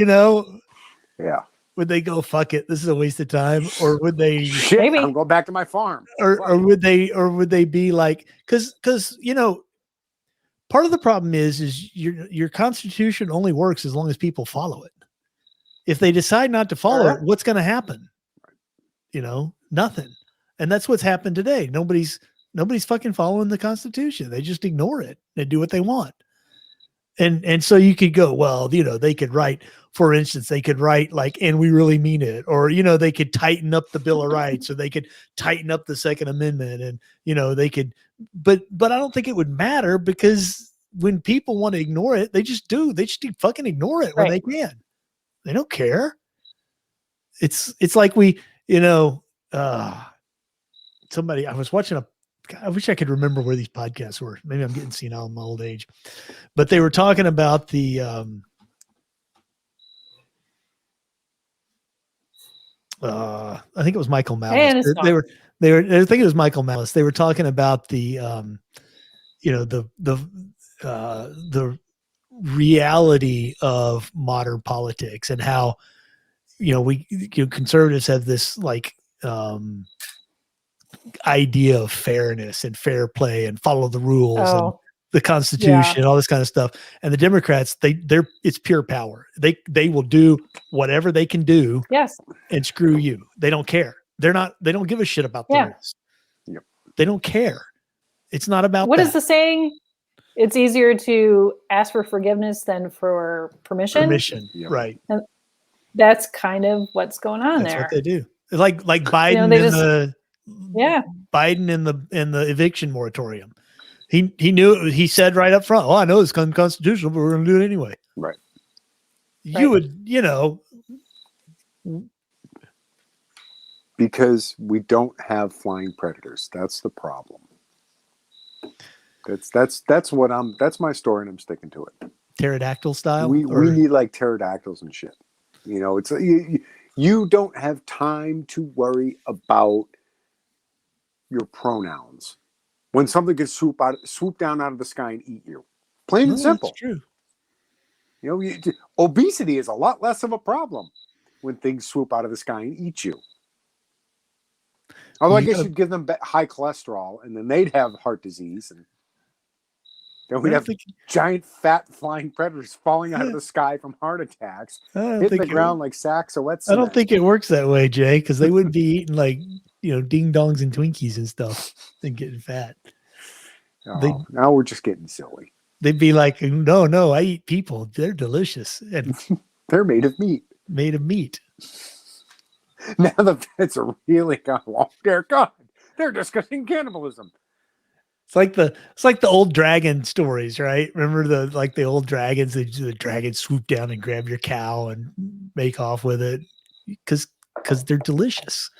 would they go, fuck it, this is a waste of time, or would they maybe I'm going back to my farm, or would they be like, because part of the problem is your Constitution only works as long as people follow it. If they decide not to follow it, what's going to happen? Nothing. And that's what's happened today. Nobody's fucking following the Constitution. They just ignore it and do what they want. And so you could go, well, they could write, for instance, and we really mean it, or, they could tighten up the Bill of Rights, or they could tighten up the Second Amendment, and, they could, but I don't think it would matter, because when people want to ignore it, they just do. They just fucking ignore it when they can. They don't care. It's like somebody, I was watching I wish I could remember where these podcasts were. Maybe I'm getting senile in my old age, but they were talking about the, I think it was Michael Malice. I think it was Michael Malice. They were talking about the reality of modern politics, and how, conservatives have this idea of fairness and fair play and follow the rules and the Constitution and all this kind of stuff. And the Democrats, it's pure power. They will do whatever they can do. Yes. And screw you. They don't care. They don't give a shit about the rules. Yep. They don't care. It's not about what is the saying? It's easier to ask for forgiveness than for permission. Yep. Right. And that's kind of what's going on there. That's what they do. Like Biden Biden in the eviction moratorium. He knew, he said right up front, I know it's unconstitutional, but we're going to do it anyway. Right. You would, because we don't have flying predators. That's the problem. That's my story, and I'm sticking to it. Pterodactyl style. We need like pterodactyls and shit. It's you don't have time to worry about your pronouns when something could swoop down out of the sky and eat you. Plain and simple. That's true. Obesity is a lot less of a problem when things swoop out of the sky and eat you. Although I guess you'd give them high cholesterol, and then they'd have heart disease, and then we'd have giant fat flying predators falling out of the sky from heart attacks, hitting the ground like sacks of wet cement. I don't think it works that way, Jay, because they wouldn't be eating ding dongs and Twinkies and stuff and getting fat. Now we're just getting silly. They'd be like, no, I eat people. They're delicious. And they're made of meat. Now the vets are really gone, oh dear God, they're discussing cannibalism. It's like the old dragon stories, right? Remember the old dragons, the dragons swoop down and grab your cow and make off with it because they're delicious.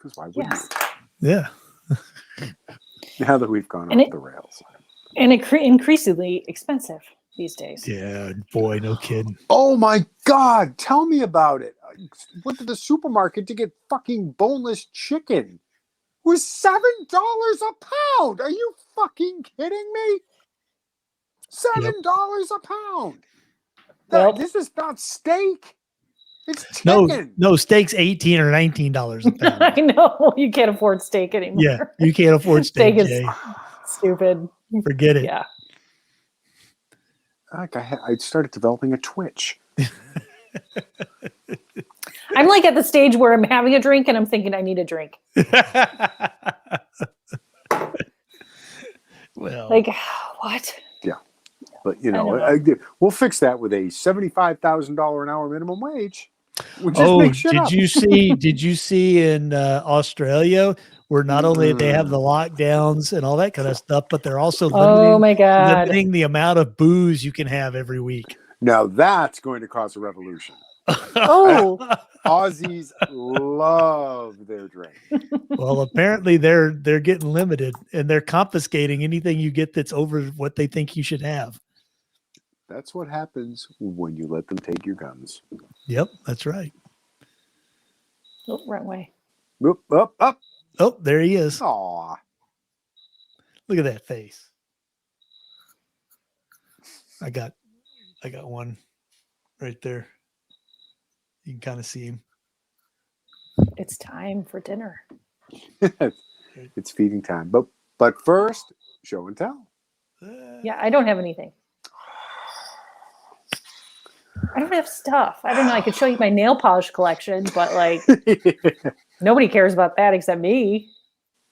Because why wouldn't Yes. Yeah. you? Now that we've gone And off it- the rails. And increasingly expensive these days. Yeah. Boy, no kidding. Oh my God! Tell me about it. I went to the supermarket to get fucking boneless chicken. It was $7 a pound. Are you fucking kidding me? $7 a pound. Well- This is not steak. It's No, chicken. no, steak's $18 or $19 a pound. I know you can't afford steak anymore. Yeah, you can't afford steak, Steak is Jay. stupid. Forget it. Yeah. Like I started developing a twitch. I'm like at the stage where I'm having a drink and I'm thinking I need a drink. Well, Like, what? But you I know, don't we'll fix that with a $75,000 an hour minimum wage. We just oh, make shit did up. you see? Did you see in Australia where not only they have the lockdowns and all that kind of stuff, but they're also Oh my God. limiting the amount of booze you can have every week. Now that's going to cause a revolution. Oh, Aussies love their drink. Well, apparently they're getting limited and they're confiscating anything you get that's over what they think you should have. That's what happens when you let them take your guns. Yep, that's right. oh, wrong way. Up, up, up. Oh, there he is. Aw. Look at that face. I got one right there. You can kind of see him. It's time for dinner. It's feeding time. But first, show and tell. Yeah, I don't have anything. I don't have stuff. I don't know. I could show you my nail polish collection, but like nobody cares about that except me.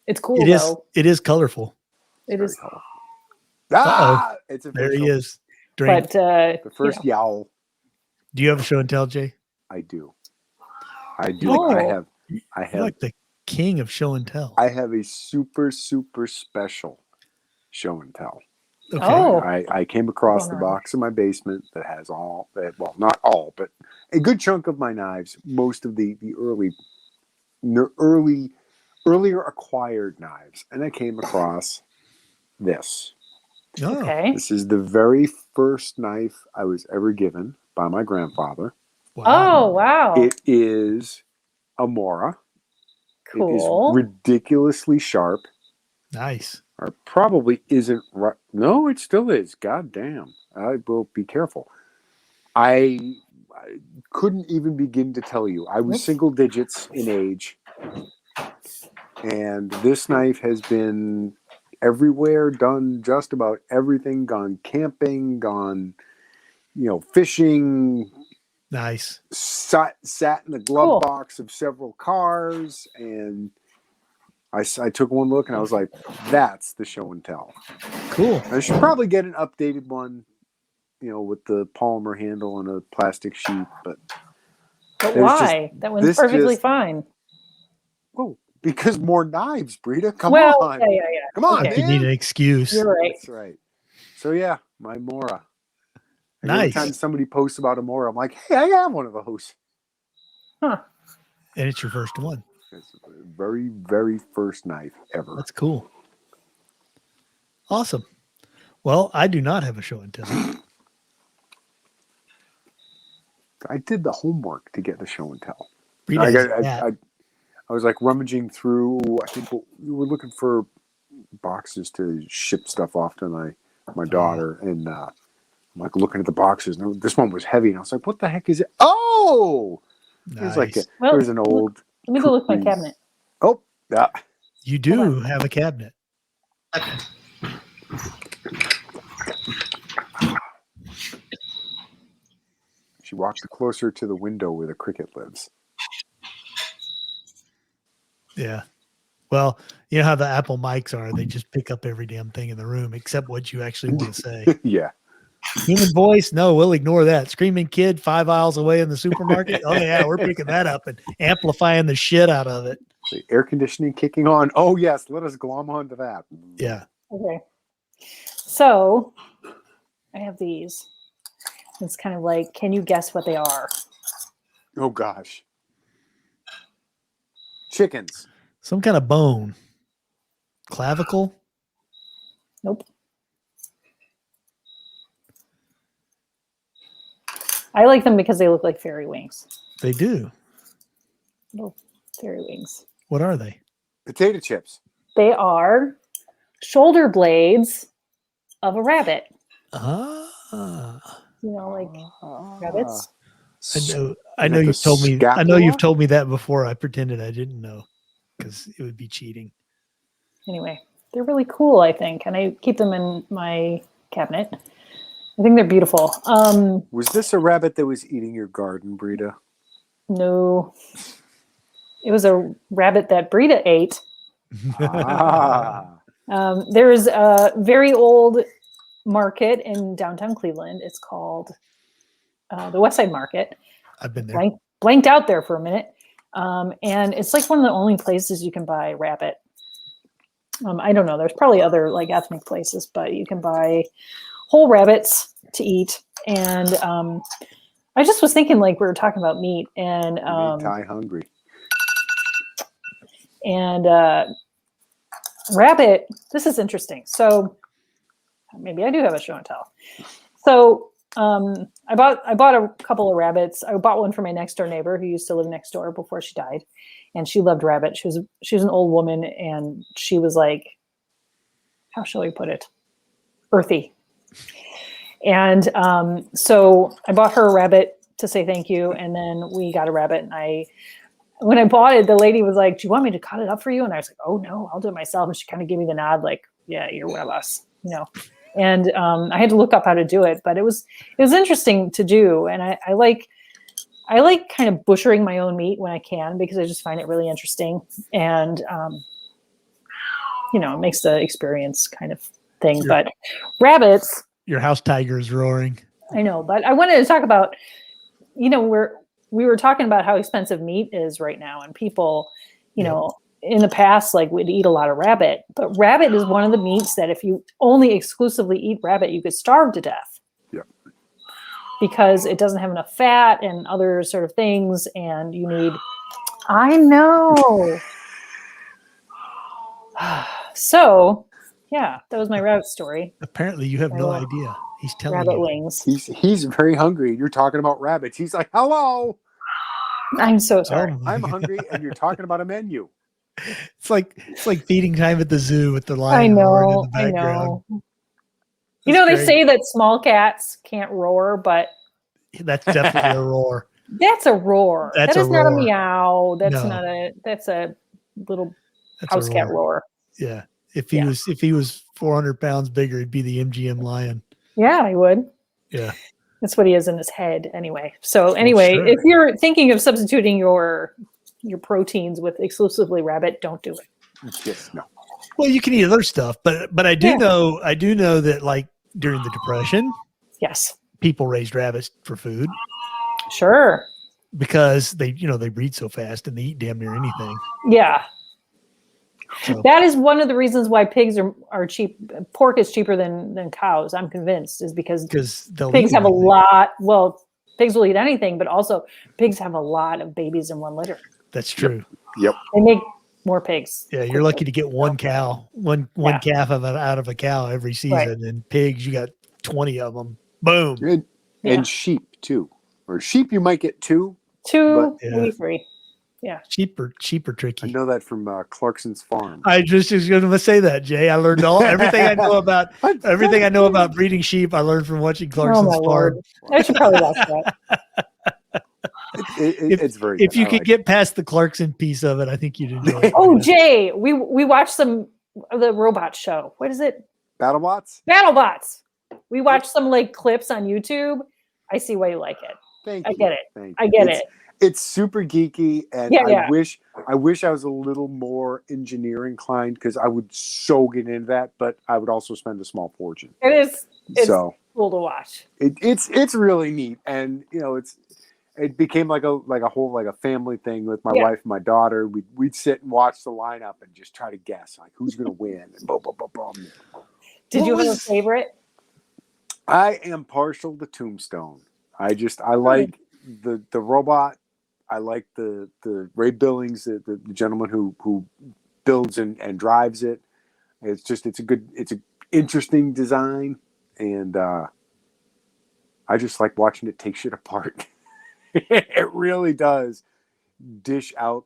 It's cool It is. though. It is colorful. It is. It's official. There he is. Drink. But The first yowl. Do you have a show and tell, Jay? I do. I do. Oh. I You're have like the king of show and tell. I have a super, super special show and tell. Okay. Oh. I came across the box in my basement that has all that, well, not all, but a good chunk of my knives, most of the earlier acquired knives. And I came across this. Oh, Okay. This is the very first knife I was ever given by my grandfather. wow. Oh wow. It is a Mora. Cool. It is ridiculously sharp. Nice. Or probably isn't right. No, it still is. God damn. I will be careful. I couldn't even begin to tell you. I was single digits in age. And this knife has been everywhere, done just about everything, gone camping, gone, fishing, Nice. sat in the glove box of several cars, and I took one look and I was like, that's the show and tell. Cool. I should probably get an updated one, with the polymer handle and a plastic sheet, but why? That one's perfectly fine. Well, because more knives, Brita. Come Yeah. Come on, Okay. You need an excuse. You're right. That's right. So yeah, my Mora. And Nice. every time somebody posts about a Mora, I'm like, hey, I have one of those. Huh. And it's your first one. It's the very, very first knife ever. That's cool. Awesome. Well, I do not have a show and tell. I did the homework to get the show and tell. Rita I, has got- that. I was like rummaging through. I think we were looking for boxes to ship stuff off to my daughter, and I'm like looking at the boxes. And this one was heavy, and I was like, "What the heck is it?" Oh, Nice. it's like Well, there's an old. Let me go look at my Cookies. cabinet. Oh, yeah. You do have a cabinet. She walked closer to the window where the cricket lives. Yeah. Well, you know how the Apple mics are. They just pick up every damn thing in the room except what you actually want to say. Yeah. Human voice? No, we'll ignore that. Screaming kid 5 aisles away in the supermarket? Oh, yeah, we're picking that up and amplifying the shit out of it. The air conditioning kicking on. Oh, yes. Let us glom onto that. Yeah. Okay. So I have these. It's kind of like, can you guess what they are? Oh, gosh. Chickens. Some kind of bone. Clavicle? Nope. I like them because they look like fairy wings. They do. Little fairy wings. What are they? Potato chips. They are shoulder blades of a rabbit. Ah. You know, like rabbits. I know you've told me. I know you've told me that before. I pretended I didn't know because it would be cheating. Anyway, they're really cool, I think, and I keep them in my cabinet. I think they're beautiful. Was this a rabbit that was eating your garden, Brita? No, it was a rabbit that Brita ate. There is a very old market in downtown Cleveland. It's called the West Side Market. I've been there. Blanked out there for a minute. And it's like one of the only places you can buy rabbit. I don't know. There's probably other like ethnic places, but you can buy whole rabbits to eat. And I just was thinking, like, we were talking about meat and Tie hungry. And rabbit. This is interesting. So maybe I do have a show and tell. So I bought a couple of rabbits. I bought one for my next door neighbor who used to live next door before she died, and she loved rabbit. She was an old woman, and she was like, how shall we put it, earthy. And so I bought her a rabbit to say thank you, and then we got a rabbit. And when I bought it, the lady was like, "Do you want me to cut it up for you?" And I was like, "Oh no, I'll do it myself." And she kind of gave me the nod, like, "Yeah, you're one of us," you know. And I had to look up how to do it, but it was interesting to do. And I like kind of butchering my own meat when I can, because I just find it really interesting. And, you know, it makes the experience kind of thing. Sure. But rabbits. Your house tiger is roaring. I know, but I wanted to talk about, you know, we were talking about how expensive meat is right now, and people, you know, in the past, like, would eat a lot of rabbit, but rabbit is one of the meats that if you only exclusively eat rabbit, you could starve to death. Yeah. Because it doesn't have enough fat and other sort of things, and you need, I know. So, yeah, that was my rabbit story. Apparently you have no idea. He's telling rabbit you. wings. He's very hungry. You're talking about rabbits. He's like, hello. I'm so sorry. Oh, I'm hungry, and you're talking about a menu. It's like feeding time at the zoo with the lion roaring in the background. I know. You know, they say that small cats can't roar, but that's definitely a roar. That's a roar. That's That is a not a roar. meow. That's No. not a. That's a little That's house a cat roar. Yeah. If he was 400 pounds bigger, he'd be the MGM lion. Yeah, I would. Yeah. That's what he is in his head, anyway. So anyway, sure. if you're thinking of substituting your proteins with exclusively rabbit, don't do it. Yes, no. Well, you can eat other stuff, but I do know that, like, during the Depression, yes, people raised rabbits for food. Sure. Because they breed so fast and they eat damn near anything. Yeah. So. That is one of the reasons why pigs are cheap. Pork is cheaper than cows. I'm convinced, is because pigs have a lot. Well, pigs will eat anything, but also pigs have a lot of babies in one litter. That's true. Yep. They make more pigs. Yeah, you're lucky to get one cow, one calf out of a cow every season. Right. And pigs, you got 20 of them. Boom. And sheep too. Or sheep, you might get two. Maybe three. Yeah. Sheep are tricky. I know that from Clarkson's farm. I just going to say that, Jay. I learned everything I know about breeding sheep. I learned from watching Clarkson's farm. Lord. I should probably watch that. It's very. If you could get past the Clarkson piece of it, I think you'd enjoy it. Oh, Jay, we watched the robot show. What is it? BattleBots. BattleBots. We watched some like clips on YouTube. I see why you like it. Thank you. I get it. I get it. It's super geeky, and yeah. I wish I was a little more engineer inclined, because I would so get into that, but I would also spend a small fortune. It's cool to watch. It's really neat, and it became like a whole family thing with my wife and my daughter. We'd sit and watch the lineup and just try to guess like who's going to win. And boom, boom, boom, boom. Did you have a favorite? I am partial to Tombstone. I like the robot. I like the Ray Billings, the gentleman who builds and drives it. It's an interesting design, and I just like watching it take shit apart. It really does dish out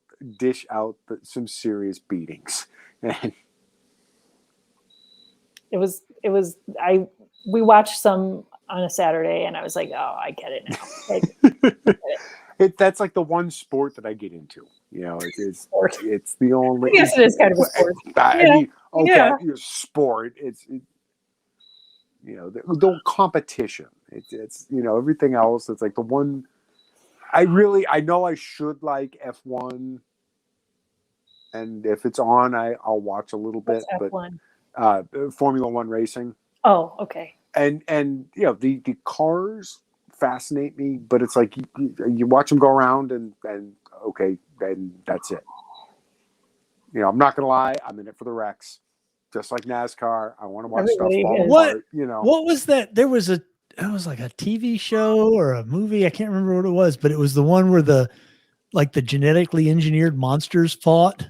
some serious beatings. And we watched some on a Saturday, and I was like, oh, I get it now. Like, that's like the one sport that I get into. You know, it's the only. I guess it is kind of a sport. I mean, okay, sport. It's the competition. It's everything else. It's like the one. I know I should like F1, and if it's on, I'll watch a little bit. F1? But Formula One racing. Oh, okay. And the cars fascinate me, but it's like you watch them go around and okay, then that's it. I'm not gonna lie, I'm in it for the wrecks, just like NASCAR. I want to watch stuff fall apart. What was that? It was like a TV show or a movie. I can't remember what it was, but it was the one where the genetically engineered monsters fought.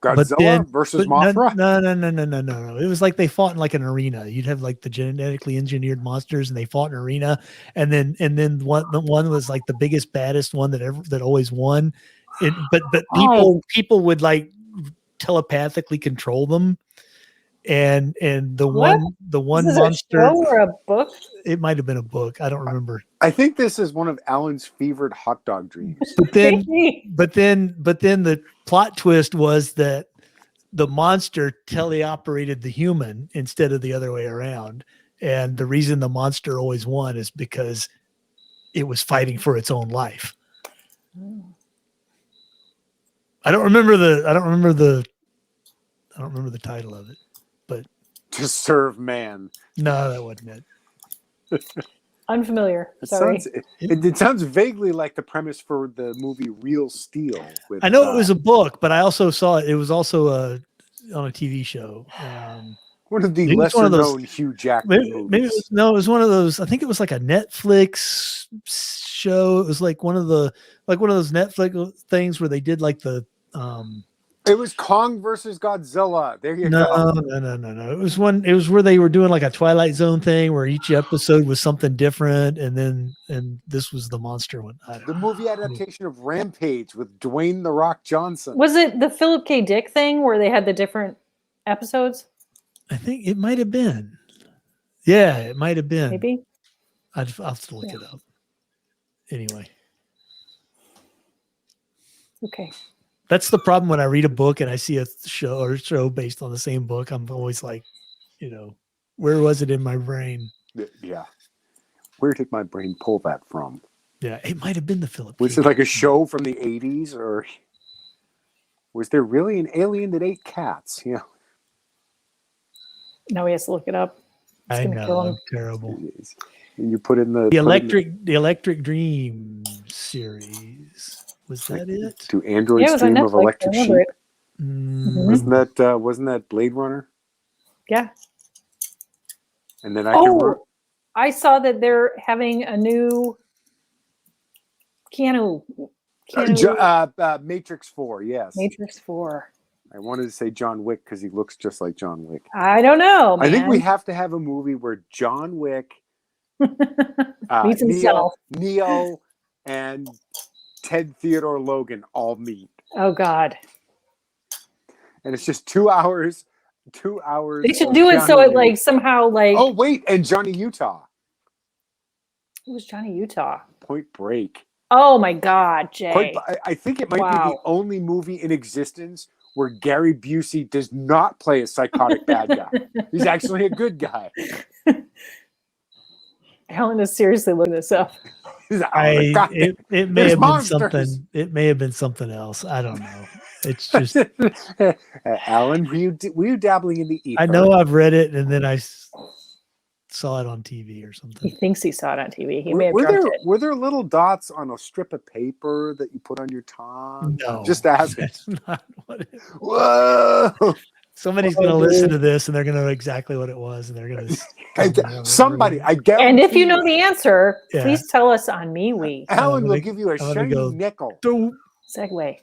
Godzilla versus Mothra? No. It was like they fought in like an arena. You'd have like the genetically engineered monsters, and they fought in an arena. And then the one was like the biggest, baddest one that always won. But people would like telepathically control them. And the one monster, a show or a book? It might have been a book. I don't remember. I think this is one of Alan's fevered hot dog dreams. But then the plot twist was that the monster teleoperated the human instead of the other way around. And the reason the monster always won is because it was fighting for its own life. I don't remember the title of it. But To Serve Man. No, that wasn't it. Unfamiliar. Sorry. It sounds vaguely like the premise for the movie Real Steel. I know it was a book, but I also saw it. It was also on a TV show. One of the lesser known Hugh Jackman movies. It was one of those. I think it was like a Netflix show. It was like one of those Netflix things where they did like the. It was Kong versus Godzilla. There you go. No. It was where they were doing like a Twilight Zone thing where each episode was something different, and this was the monster one. The movie adaptation of Rampage with Dwayne "The Rock" Johnson. Was it the Philip K. Dick thing where they had the different episodes? I think it might have been. Yeah, it might have been. Maybe. I'll have to look it up. Anyway. Okay. That's the problem when I read a book and I see a show based on the same book. I'm always like, where was it in my brain? Yeah. Where did my brain pull that from? Yeah, it might have been the Philip. Was it like a show from the 80s, or was there really an alien that ate cats? Now he has to look it up. It's I gonna kill him. know, terrible. You put in the Electric Dream series. Was that it? Do androids dream of electric sheep? Mm-hmm. Wasn't that Blade Runner? Yeah. And then I saw that they're having a new Keanu. Matrix 4, yes. Matrix 4. I wanted to say John Wick because he looks just like John Wick. I don't know, man. I think we have to have a movie where John Wick meets himself. Neo and Ted Theodore Logan all meet. Oh God! And it's just 2 hours. 2 hours. They should do it so it like somehow like. Oh wait, and Johnny Utah. Who was Johnny Utah? Point Break. Oh my God, Jay! I think it might be the only movie in existence where Gary Busey does not play a psychotic bad guy. He's actually a good guy. Alan is seriously looking this up. It may have been something. It may have been something else. I don't know. It's just Alan. Were you dabbling in the ether? I know I've read it, and then I saw it on TV or something. He thinks he saw it on TV. He may have dreamt it. Were there little dots on a strip of paper that you put on your tongue? No, just asking. That's not what it was. Whoa! Somebody's going to listen to this and they're going to know exactly what it was, and they're going to Somebody, I guarantee. And if you know the answer, Yeah. please tell us on MeWe. Alan will give you a I'm gonna shiny go, nickel. Segue. I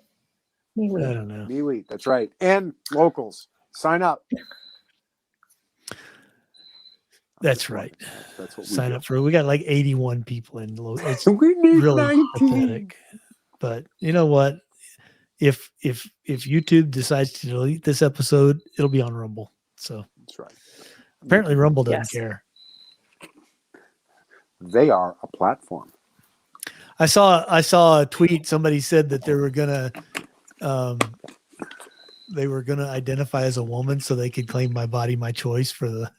MeWe. don't know. MeWe, that's right. And locals, sign up. That's right. That's what we Sign do. up for. We got like 81 people in. It's We need really 19. pathetic. But you know what? If YouTube decides to delete this episode, it'll be on Rumble. So That's right. apparently Rumble doesn't Yes. care. They are a platform. I saw a tweet. Somebody said that they were gonna identify as a woman so they could claim my body, my choice for the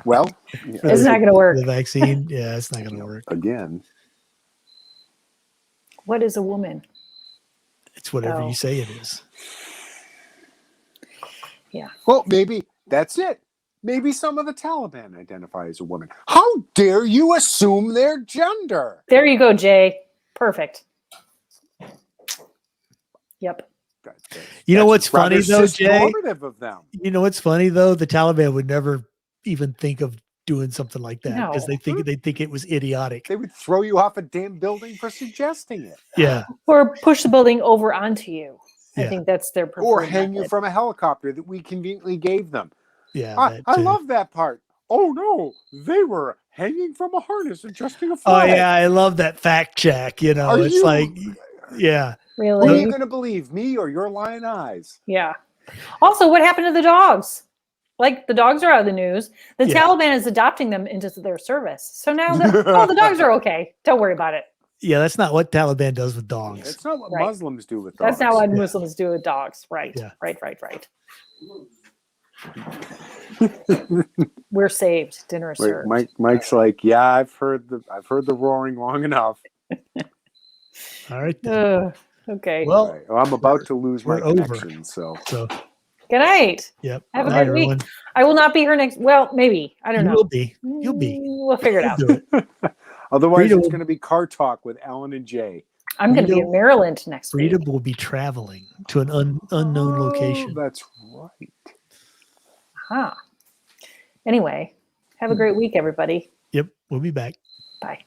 Well, It's not going to work. the vaccine. Yeah, it's not gonna work. again. What is a woman? It's whatever Oh. you say it is. Yeah. Well, maybe that's it. Maybe some of the Taliban identify as a woman. How dare you assume their gender? There you go, Jay. Perfect. Yep. You know what's rather funny though, Jay? cisnormative of them. You know what's funny though? The Taliban would never even think of doing something like that because No. they think it was idiotic. They would throw you off a damn building for suggesting it. Yeah. Or push the building over onto you. I Yeah. think that's their preferred Or hang you method. from a helicopter that we conveniently gave them. Yeah. I too. love that part. Oh no, they were hanging from a harness adjusting a Oh flag. yeah, I love that fact check. You know, Are it's you- like, yeah. Who are Really? you going to believe, me or your lying eyes? Yeah. Also, what happened to the dogs? Like, the dogs are out of the news. The Yeah. Taliban is adopting them into their service. So now, the dogs are okay. Don't worry about it. Yeah, that's not what Taliban does with dogs. That's not what Right. Muslims do with dogs. That's not what Muslims do with dogs. Right. Yeah. Right. We're saved. Dinner is Wait, served. Mike's like, yeah, I've heard the roaring long enough. All right. then. Okay. Well, Right. Well, I'm about to lose my we're over. connection, so so Good night. yep. Have a Bye, good week. everyone. I will not be here next. Well, maybe. I don't You know. will be. You'll be. We'll figure it out. You'll do it. otherwise Rita it's will- going to be car talk with Alan and Jay. I'm going to be Rita- in Maryland next Rita week. will be traveling to an unknown location. That's right. Anyway, have a great week, everybody. Yep. We'll be back. Bye.